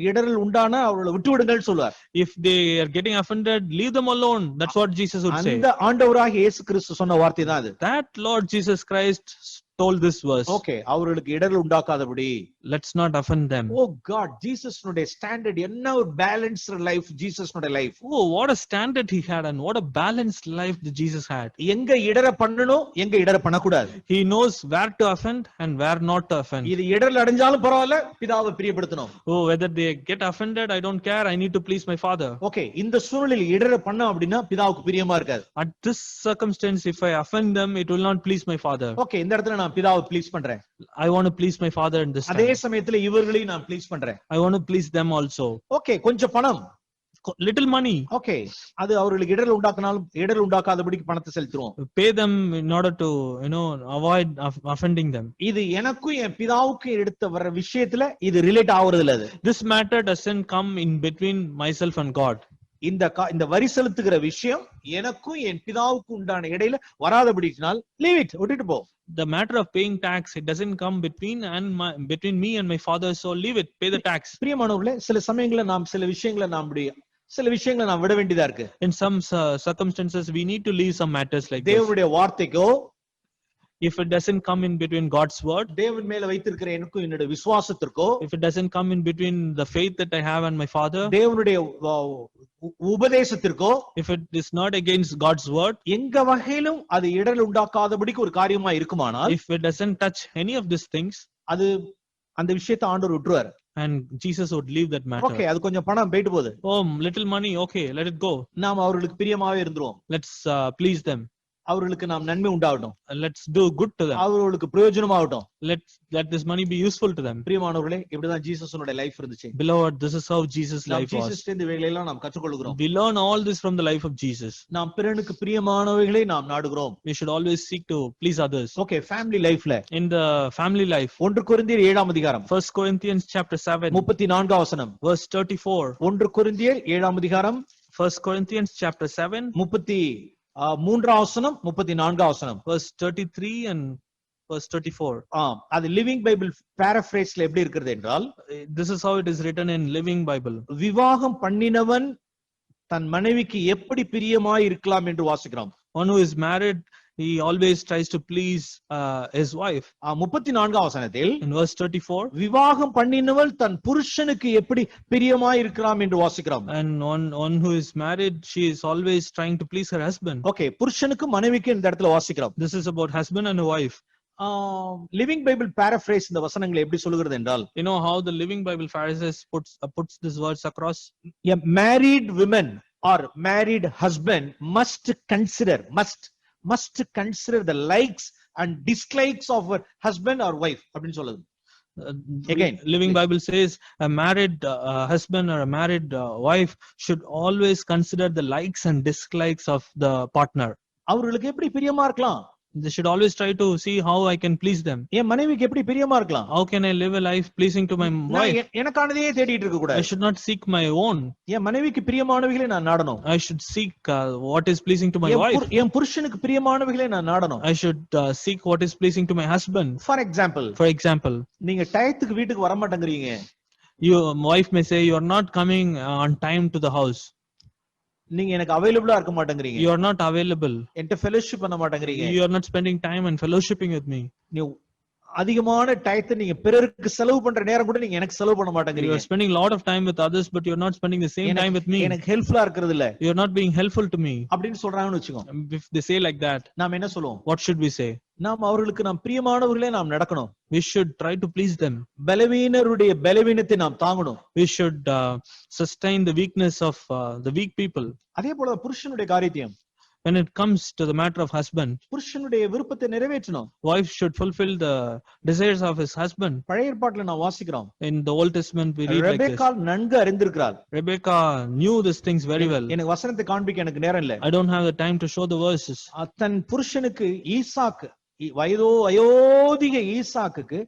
இடரல் உண்டானா அவர்களை விட்டு விடுங்கள் சொல்வார். If they are getting offended, leave them alone. That's what Jesus would say. அந்த ஆண்டவராகிய இயேசு கிறிஸ்து சொன்ன வார்த்தை தான் அது. That Lord Jesus Christ told this verse. Okay, அவர்களுக்கு இடரல் உண்டாக்காதபடி, let's not offend them. Oh God, Jesus னுடைய ஸ்டாண்டர்ட் என்ன ஒரு பேலன்ஸ்ட் லைஃப் ஜீசஸ் னுடைய life. Oh, what a standard he had and what a balanced life that Jesus had. எங்க இடர பண்ணணும், எங்க இடர பண்ணக்கூடாது. He knows where to offend and where not to offend. இது இடரல் அடைஞ்சாலும் பரவாயில்லை, பிதாவை பிரியப்படுத்தணும். Oh, whether they get offended, I don't care, I need to please my father. Okay, இந்த சூழ்நிலையில் இடர பண்ண அப்படினா பிதாவுக்கு பிரியமா இருக்காது. At this circumstance, if I offend them, it will not please my father. Okay, இந்த இடத்துல நான் பிதாவை ப்ளீஸ் பண்றேன். I want to please my father in this time. அதே சமயத்துல இவர்களையும் நான் ப்ளீஸ் பண்றேன். I want to please them also. Okay, கொஞ்சம் பணம், little money. Okay, அது அவர்களுக்கு இடரல் உண்டாக்காதபடிக்கு பணத்தை செலுத்துறோம். Pay them in order to, avoid offending them. இது எனக்கும் என் பிதாவுக்கும் எடுத்து வர விஷயத்துல இது ரிலேட் ஆவறது இல்ல. This matter doesn't come in between myself and God. இந்த வரி செலுத்துகிற விஷயம் எனக்கும் என் பிதாவுக்கு உண்டான இடையில வராதபடினால் leave it, விட்டுட்டு போ. The matter of paying tax, it doesn't come between me and my father, so leave it, pay the tax. பிரியமானவர்களே, சில சமயங்கள்ல நாம் சில விஷயங்களை நாம் விட வேண்டியதா இருக்கு. In some circumstances we need to leave some matters like this. தேவனுடைய வார்த்தைக்கோ, if it doesn't come in between God's word, தேவன் மேல வைத்திருக்கிற எனக்கும் என்னோட விசுவாசத்திற்கோ, if it doesn't come in between the faith that I have and my father, தேவனுடைய உபதேசத்திற்கோ, if it is not against God's word, எங்க வகையிலும் அது இடர் உண்டாக்காதபடிக்கு ஒரு காரியமா இருக்குமானால், if it doesn't touch any of these things, அது அந்த விஷயத்தை ஆண்டவர் விட்டுருவார். and Jesus would leave that matter. Okay, அது கொஞ்சம் பணம் போயிட்டு போகுது, Oh, little money, okay, let it go. நாம் அவர்களுக்கு பிரியமாவே இருந்துருவோம். Let's please them. அவர்களுக்கு நாம் நன்மை உண்டாகட்டும், Let's do good to them. அவர்களுக்கு பிரயோஜனமாகட்டும். Let this money be useful to them. பிரியமானவர்களே, இப்படிதான் ஜீசஸோட லைஃப் இருந்துச்சு. Beloved, this is how Jesus' life was. Jesus இந்த வேளையில எல்லாம் நாம் கற்றுக்கொள்கிறோம். We learn all this from the life of Jesus. நாம் பிறனுக்கு பிரியமானவைகளை நாம் நாடுகிறோம். We should always seek to please others. Okay, family லைஃப்ல In the family life, 1 கொரிந்தியர் 7ஆம் அதிகாரம் 1 Corinthians chapter 7, 34 வசனம். verse 34. 1 கொரிந்தியர் 7ஆம் அதிகாரம் 1 Corinthians chapter 7, 33 வசனம், 34 வசனம். verse 33 and verse 34. அது லிவிங் பைபிள் பாராஃப்ரேஸ்ல எப்படி இருக்கிறது என்றால், This is how it is written in Living Bible. விவாகம் பண்ணினவன் தன் மனைவிக்கு எப்படி பிரியமாய் இருக்கலாம் என்று வாசிக்கிறோம். One who is married, he always tries to please his wife. 34 வசனத்தில், In verse 34, விவாகம் பண்ணினவள் தன் புருஷனுக்கு எப்படி பிரியமாய் இருக்கலாம் என்று வாசிக்கிறோம். and one who is married, she is always trying to please her husband. Okay, புருஷனுக்கு மனைவிக்கு இந்த இடத்துல வாசிக்கிறோம். This is about husband and a wife. Living Bible paraphrase இந்த வசனங்களை எப்படி சொல்லுகிறது என்றால், You know how the Living Bible Pharisees puts these words across? a married woman or married husband must consider the likes and dislikes of her husband or wife அப்படின்னு சொல்லுது. Again, Living Bible says a married husband or a married wife should always consider the likes and dislikes of the partner. அவர்களுக்கு எப்படி பிரியமா இருக்கலாம்? They should always try to see how I can please them. என் மனைவிக்கு எப்படி பிரியமா இருக்கலாம்? How can I live a life pleasing to my wife? எனக்கானதையே தேடிட்டு இருக்க I கூடாது. should not seek my own. என் மனைவிக்கு பிரியமானவைகளை நான் நாடணும். I should seek what is pleasing to my wife. என் புருஷனுக்கு பிரியமானவைகளை நான் நாடணும். I should seek what is pleasing to my husband. For example, நீங்க டயத்துக்கு வீட்டுக்கு வர மாட்டேங்கறீங்க. Your wife may say you are not coming on time to the house. நீங்க எனக்கு அவேலபிளா இருக்க மாட்டேங்கறீங்க. You are not available. என்கிட்ட ஃபெலோஷிப் பண்ண மாட்டேங்கறீங்க. You are not spending time and fellowshipping with me. நீ அதிகமான டயத்தை நீங்க பிறருக்கு செலவு பண்ற நேரம் கூட நீங்க எனக்கு செலவு பண்ண You மாட்டேங்கறீங்க. are spending a lot of time with others, but you are not spending the same time with me. எனக்கு ஹெல்ப்ஃபுல்லா இருக்கிறது இல்ல. You are not being helpful to me. அப்படினு சொல்றாங்கன்னு வெச்சுக்கோ. If they say like that, நாம என்ன சொல்லுவோம்? what should we say? நாம் அவர்களுக்கு நாம் பிரியமானவர்களே நாம் நடக்கணும். We should try to please them. பலவீனருடைய பலவீனத்தை நாம் தாங்கணும். We should sustain the weakness of the weak people. அதே போல புருஷனுடைய காரியத்தையும், When it comes to the matter of husband, புருஷனுடைய விருப்பத்தை நிறைவேற்றணும். wife should fulfill the desires of his husband. பழைய ஏற்பாட்டுல நான் வாசிக்கிறோம். In the Old Testament we read like this. Rebecca நன்கு அறிந்திருக்கிறாள். Rebecca knew these things very well. எனக்கு வசனத்தை காண்பிக்க எனக்கு நேரம் இல்ல. I don't have the time to show the verses. தன் புருஷனுக்கு ஈசாக்கு, வயோதிக ஈசாக்குக்கு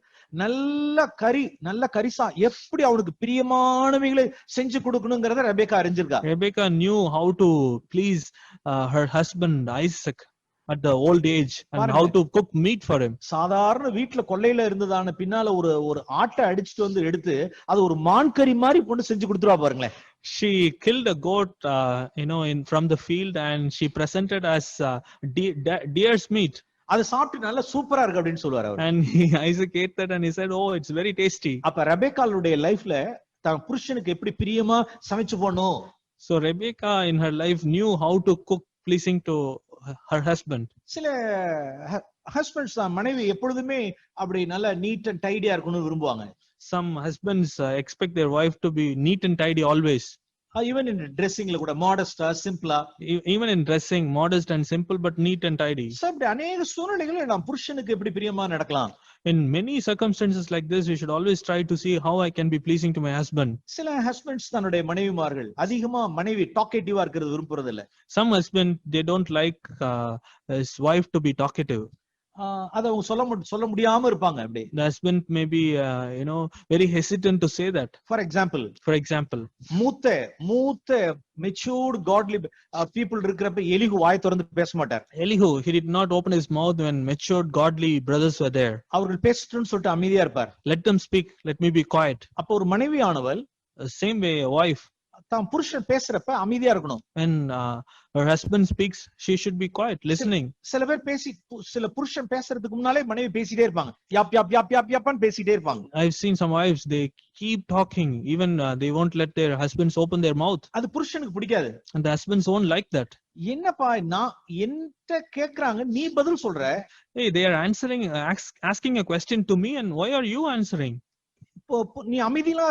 நல்ல கரிசா எப்படி அவனுக்கு பிரியமானவைகளை செஞ்சு கொடுக்கணும்ங்கறத Rebecca அறிஞ்சிருக்கா. Rebecca knew how to please her husband Isaac at the old age and how to cook meat for him. சாதாரண வீட்ல கொல்லையில இருந்ததான பின்னால ஒரு ஆட்டை அடிச்சிட்டு வந்து எடுத்து அது ஒரு மான் கறி மாதிரி போட்டு செஞ்சு கொடுத்துருவா பாருங்களேன். She killed a goat from the field and she presented as deer's meat. அது சாப்பிட்டு நல்லா சூப்பரா இருக்கு அப்படின்னு சொல்லுவாரு அவர். And Isaac ate that and he said, oh, it's very tasty. அப்ப ரெபெக்காளுடைய லைஃப்ல தன் புருஷனுக்கு எப்படி பிரியமா சமைச்சு போடணும். So Rebecca in her life knew how to cook pleasing to her husband. சில ஹஸ்பண்ட்ஸ் தான் மனைவி எப்பொழுதுமே அப்படி நல்லா நீட் அண்ட் டைடியா இருக்கணும்னு விரும்புவாங்க. Some husbands expect their wife to be neat and tidy always. Even in dressingல கூட மாடஸ்டா சிம்பிளா, even in dressing modest and simple but neat and tidy. So அப்படி अनेक சூழ்நிலைகளில் நாம் புருஷனுக்கு எப்படி பிரியமா நடக்கலாம். In many circumstances like this we should always try to see how I can be pleasing to my husband. சில ஹஸ்பண்ட்ஸ் தன்னுடைய மனைவிமார்கள் அதிகமா மனைவி டாக்கேட்டிவா இருக்கிறது விரும்புறது இல்ல. Some husband they don't like his wife to be talkative. அத சொல்ல முடியாம இருப்பாங்க அப்படி. The husband may be very hesitant to say that. For example, மூத்த matured godly people இருக்கிறப்ப எலிகு வாய் திறந்து பேச மாட்டார். Elihu, he did not open his mouth when matured godly brothers were there. அவர்கள் பேசட்டும்னு சொல்லிட்டு அமைதியா இருப்பார். Let them speak, let me be quiet. அப்ப ஒரு மனைவியானவள் same way a wife தான் புருஷன் பேசுறப்ப அமைதியா இருக்கணும். When her husband speaks, she should be quiet, listening. சில பேர் சில புருஷன் பேசுறதுக்கு முன்னாலே மனைவி பேசிட்டே இருப்பாங்க. யாப் யாப் யாப் யாப் யாப்னு பேசிட்டே இருப்பாங்க. I've seen some wives, they keep talking, even they won't let their husbands open their mouth. அது புருஷனுக்கு பிடிக்காது. And the husbands won't like that. என்னப்பா நான் என்கிட்ட கேக்குறாங்க, நீ பதில் சொல்ற. Hey, they are asking a question to me, and why are you answering? நீ அமைதியா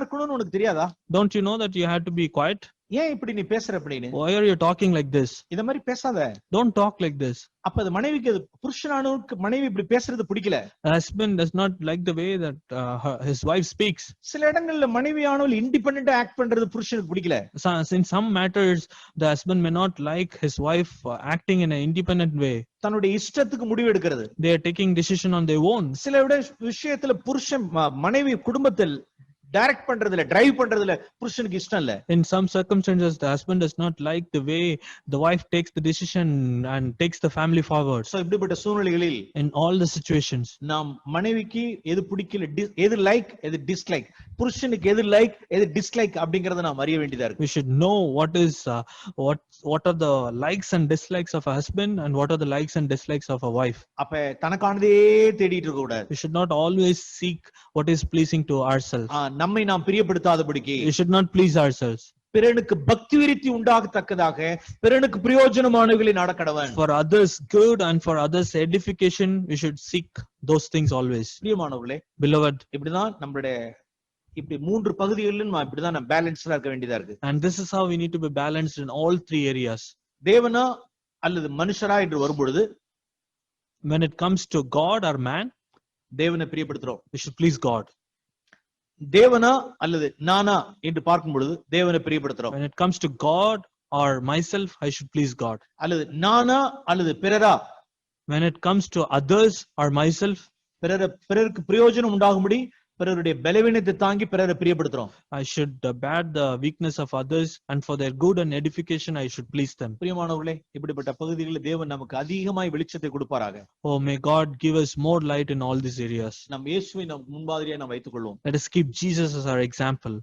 இருக்கணும்னு உனக்கு தெரியாதா? Don't you know that you had to be quiet? ஏன் இப்படி நீ பேசுற அப்படின்னு? Why are you talking like this? இத மாதிரி பேசாத. Don't talk like this. அப்ப அது மனைவிக்கு, புருஷனானவருக்கு மனைவி இப்படி பேசுறது பிடிக்கல. The husband does not like the way that his wife speaks. சில இடங்கள்ல மனைவியானவள் இண்டிபெண்டன்ட்டா ஆக்ட் பண்றது புருஷனுக்கு பிடிக்கல. In some matters, the husband may not like his wife acting in an independent way. தன்னுடைய இஷ்டத்துக்கு முடிவு எடுக்கிறது. They are taking decision on their own. சில விஷயத்துல புருஷன் மனைவி குடும்பத்தில் டைரக்ட் பண்றதுல, டிரைவ் பண்றதுல புருஷனுக்கு இஷ்டம் இல்ல. In some circumstances, the husband does not like the way the wife takes the decision and takes the family forward. So இப்படிப்பட்ட சூழ்நிலைகளில், in all the situations, நாம் மனைவிக்கு எது பிடிக்கல, எது லைக், எது டிஸ்லைக், புருஷனுக்கு எது லைக், எது டிஸ்லைக் அப்படிங்கறத நாம் அறிய வேண்டியதா இருக்கு. We should know what are the likes and dislikes of a husband and what are the likes and dislikes of a wife. அப்ப தனக்கானதே தேடிட்டு இருக்க கூடாது. We should not always seek what is pleasing to ourselves. நம்மை நாம் பிரியப்படுத்தாதபடிக்கு, We should not please ourselves. பிறனுக்கு பக்தி விருத்தி உண்டாகத்தக்கதாக பிறனுக்கு பிரயோஜனமானவைகளை நாடக்கடவன். For others good and for others edification, we should seek those things always. பிரியமானவர்களே, Beloved, இப்படிதான் நம்மளுடைய இப்படி மூன்று பகுதிகளிலும் இப்படிதான் நம்ம பேலன்ஸ்டா இருக்க வேண்டியதா இருக்கு. and this is how we need to be balanced in all three areas. தேவனா அல்லது மனுஷரா என்று வரும்பொழுது, When it comes to God or man, தேவனை பிரியப்படுத்துறோம். we should please God. தேவனா அல்லது நானா என்று பார்க்கும் பொழுது தேவனை பிரியப்படுத்துறோம். When it comes to God or myself, I should please God. அல்லது நானா அல்லது பிறரா, When it comes to others or myself, பிறருக்கு பிரயோஜனம் உண்டாகும்படி பிறருடைய பலவீனத்தை தாங்கி பிறரை பிரியப்படுத்துறோம். I should bear the weakness of others, and for their good and edification I should please them. பிரியமானவர்களே, இப்படிப்பட்ட பகுதிகளில் தேவன் நமக்கு அதிகமாய் வெளிச்சத்தை கொடுப்பாராக. Oh, may God give us more light in all these areas. நம் இயேசுவை நம் முன்மாதிரியா நாம் வைத்துக் கொள்வோம். Let us keep Jesus as our example.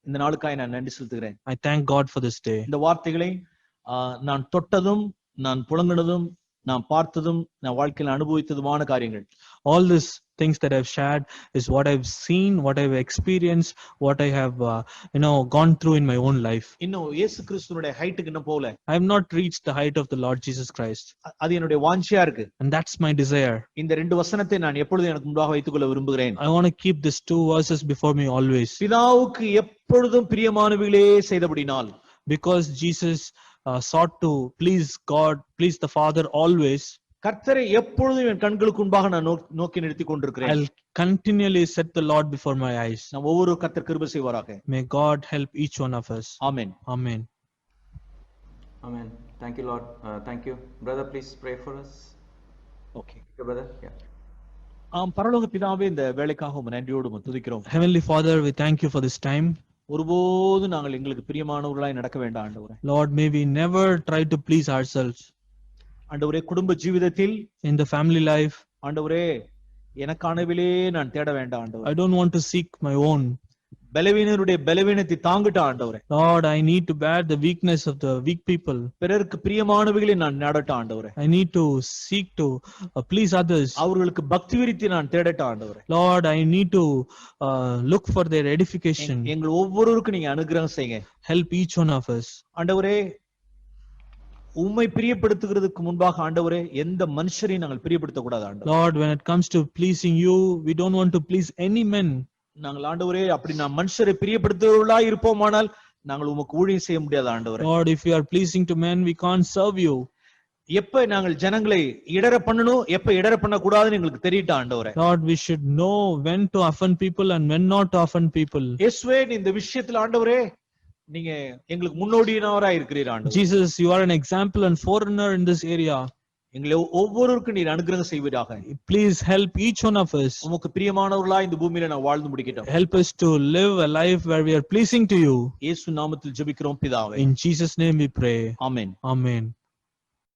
இந்த நாளுக்காய் நான் நன்றி செலுத்துகிறேன். I thank God for this day. இந்த வார்த்தைகளை நான் தொட்டதும், நான் புலங்கினதும், நான் பார்த்ததும், நான் வாழ்க்கையில் அனுபவித்ததுமான காரியங்கள். All these things that I've shared is what I've seen, what I've experienced, what I have gone through in my own life. இன்னும் இயேசு கிறிஸ்துவினுடைய ஹைட்டுக்கு இன்னும் போகல. I have not reached the height of the Lord Jesus Christ. அது என்னுடைய வாஞ்சையா இருக்கு. And that's my desire. இந்த ரெண்டு வசனத்தை நான் எப்பொழுதும் எனக்கு முன்பாக வைத்துக் கொள்ள விரும்புகிறேன். I want to keep these two verses before me always. பிதாவுக்கு எப்பொழுதும் பிரியமானவைகளே செய்தபடினால், because Jesus sought to please God, please the Father always. கர்த்தரை எப்பொழுதும் என் கண்களுக்கு முன்பாக நான் நோக்கி நிறுத்திக் கொண்டிருக்கிறேன். I'll continually set the Lord before my eyes. நாம் ஒவ்வொரு கர்த்தர் கிருபை செய்வாராக. May God help each one of us. Amen. Amen. Amen. Thank you, Lord. Thank you. Brother, please pray for us. Okay. Okay, brother. Yeah. பரலோக பிதாவே, இந்த வேளைக்காக உம்மை நன்றியோடு துதிக்கிறோம். Heavenly Father, we thank you for this time. ஒருபோது நாங்கள் எங்களுக்கு பிரியமானவர்களாய் நடக்க வேண்டாம் ஆண்டவரே. Lord, may we never try to please ourselves. ஆண்டவரே, குடும்ப ஜீவிதத்தில், in the family life, ஆண்டவரே, எனக்கானவிலே நான் தேட வேண்டாம் ஆண்டவரே. I don't want to seek my own. பலவீனருடைய பலவீனத்தை தாங்கிட்ட ஆண்டவரே. Lord, I need to bear the weakness of the weak people. பிறருக்கு பிரியமானவைகளை நான் நாடட்ட ஆண்டவரே. I need to seek to please others. அவர்களுக்கு பக்தி விருத்தி நான் தேடட்ட ஆண்டவரே. Lord, I need to look for their edification. எங்கள் ஒவ்வொருவருக்கும் நீங்க அனுகிரகம் செய்யுங்க. Help each one of us. ஆண்டவரே, உம்மை பிரியப்படுத்துகிறதுக்கு முன்பாக ஆண்டவரே எந்த மனுஷரையும் நாங்கள் பிரியப்படுத்த கூடாது ஆண்டவரே. Lord, when it comes to pleasing you, we don't want to please any men. நாங்கள் ஆண்டவரே அப்படி நாம் மனுஷரை பிரியப்படுத்துவர்களா இருப்போமானால் நாங்கள் உமக்கு ஊழியம் செய்ய முடியாது ஆண்டவரே. Lord, if we are pleasing to men, we can't serve you. எப்ப நாங்கள் ஜனங்களை இடற பண்ணணும், எப்ப இடற பண்ண கூடாதுன்னு எங்களுக்கு தெரியட்டா ஆண்டவரே. Lord, we should know when to offend people and when not to offend people. இயேசுவே, இந்த விஷயத்துல ஆண்டவரே நீங்க எங்களுக்கு முன்னோடியானவரா இருக்கிறீர் ஆண்டவரே. Jesus, you are an example and forerunner in this area. எங்களை ஒவ்வொருவருக்கும் நீர் அனுகிரகம் செய்வீராக. Please help each one of us. உமக்கு பிரியமானவர்களா இந்த பூமியில நான் வாழ்ந்து முடிக்கட்டும். Help us to live a life where we are pleasing to you. இயேசு நாமத்தில் ஜெபிக்கிறோம் பிதாவே. In Jesus' name we pray. Amen. Amen.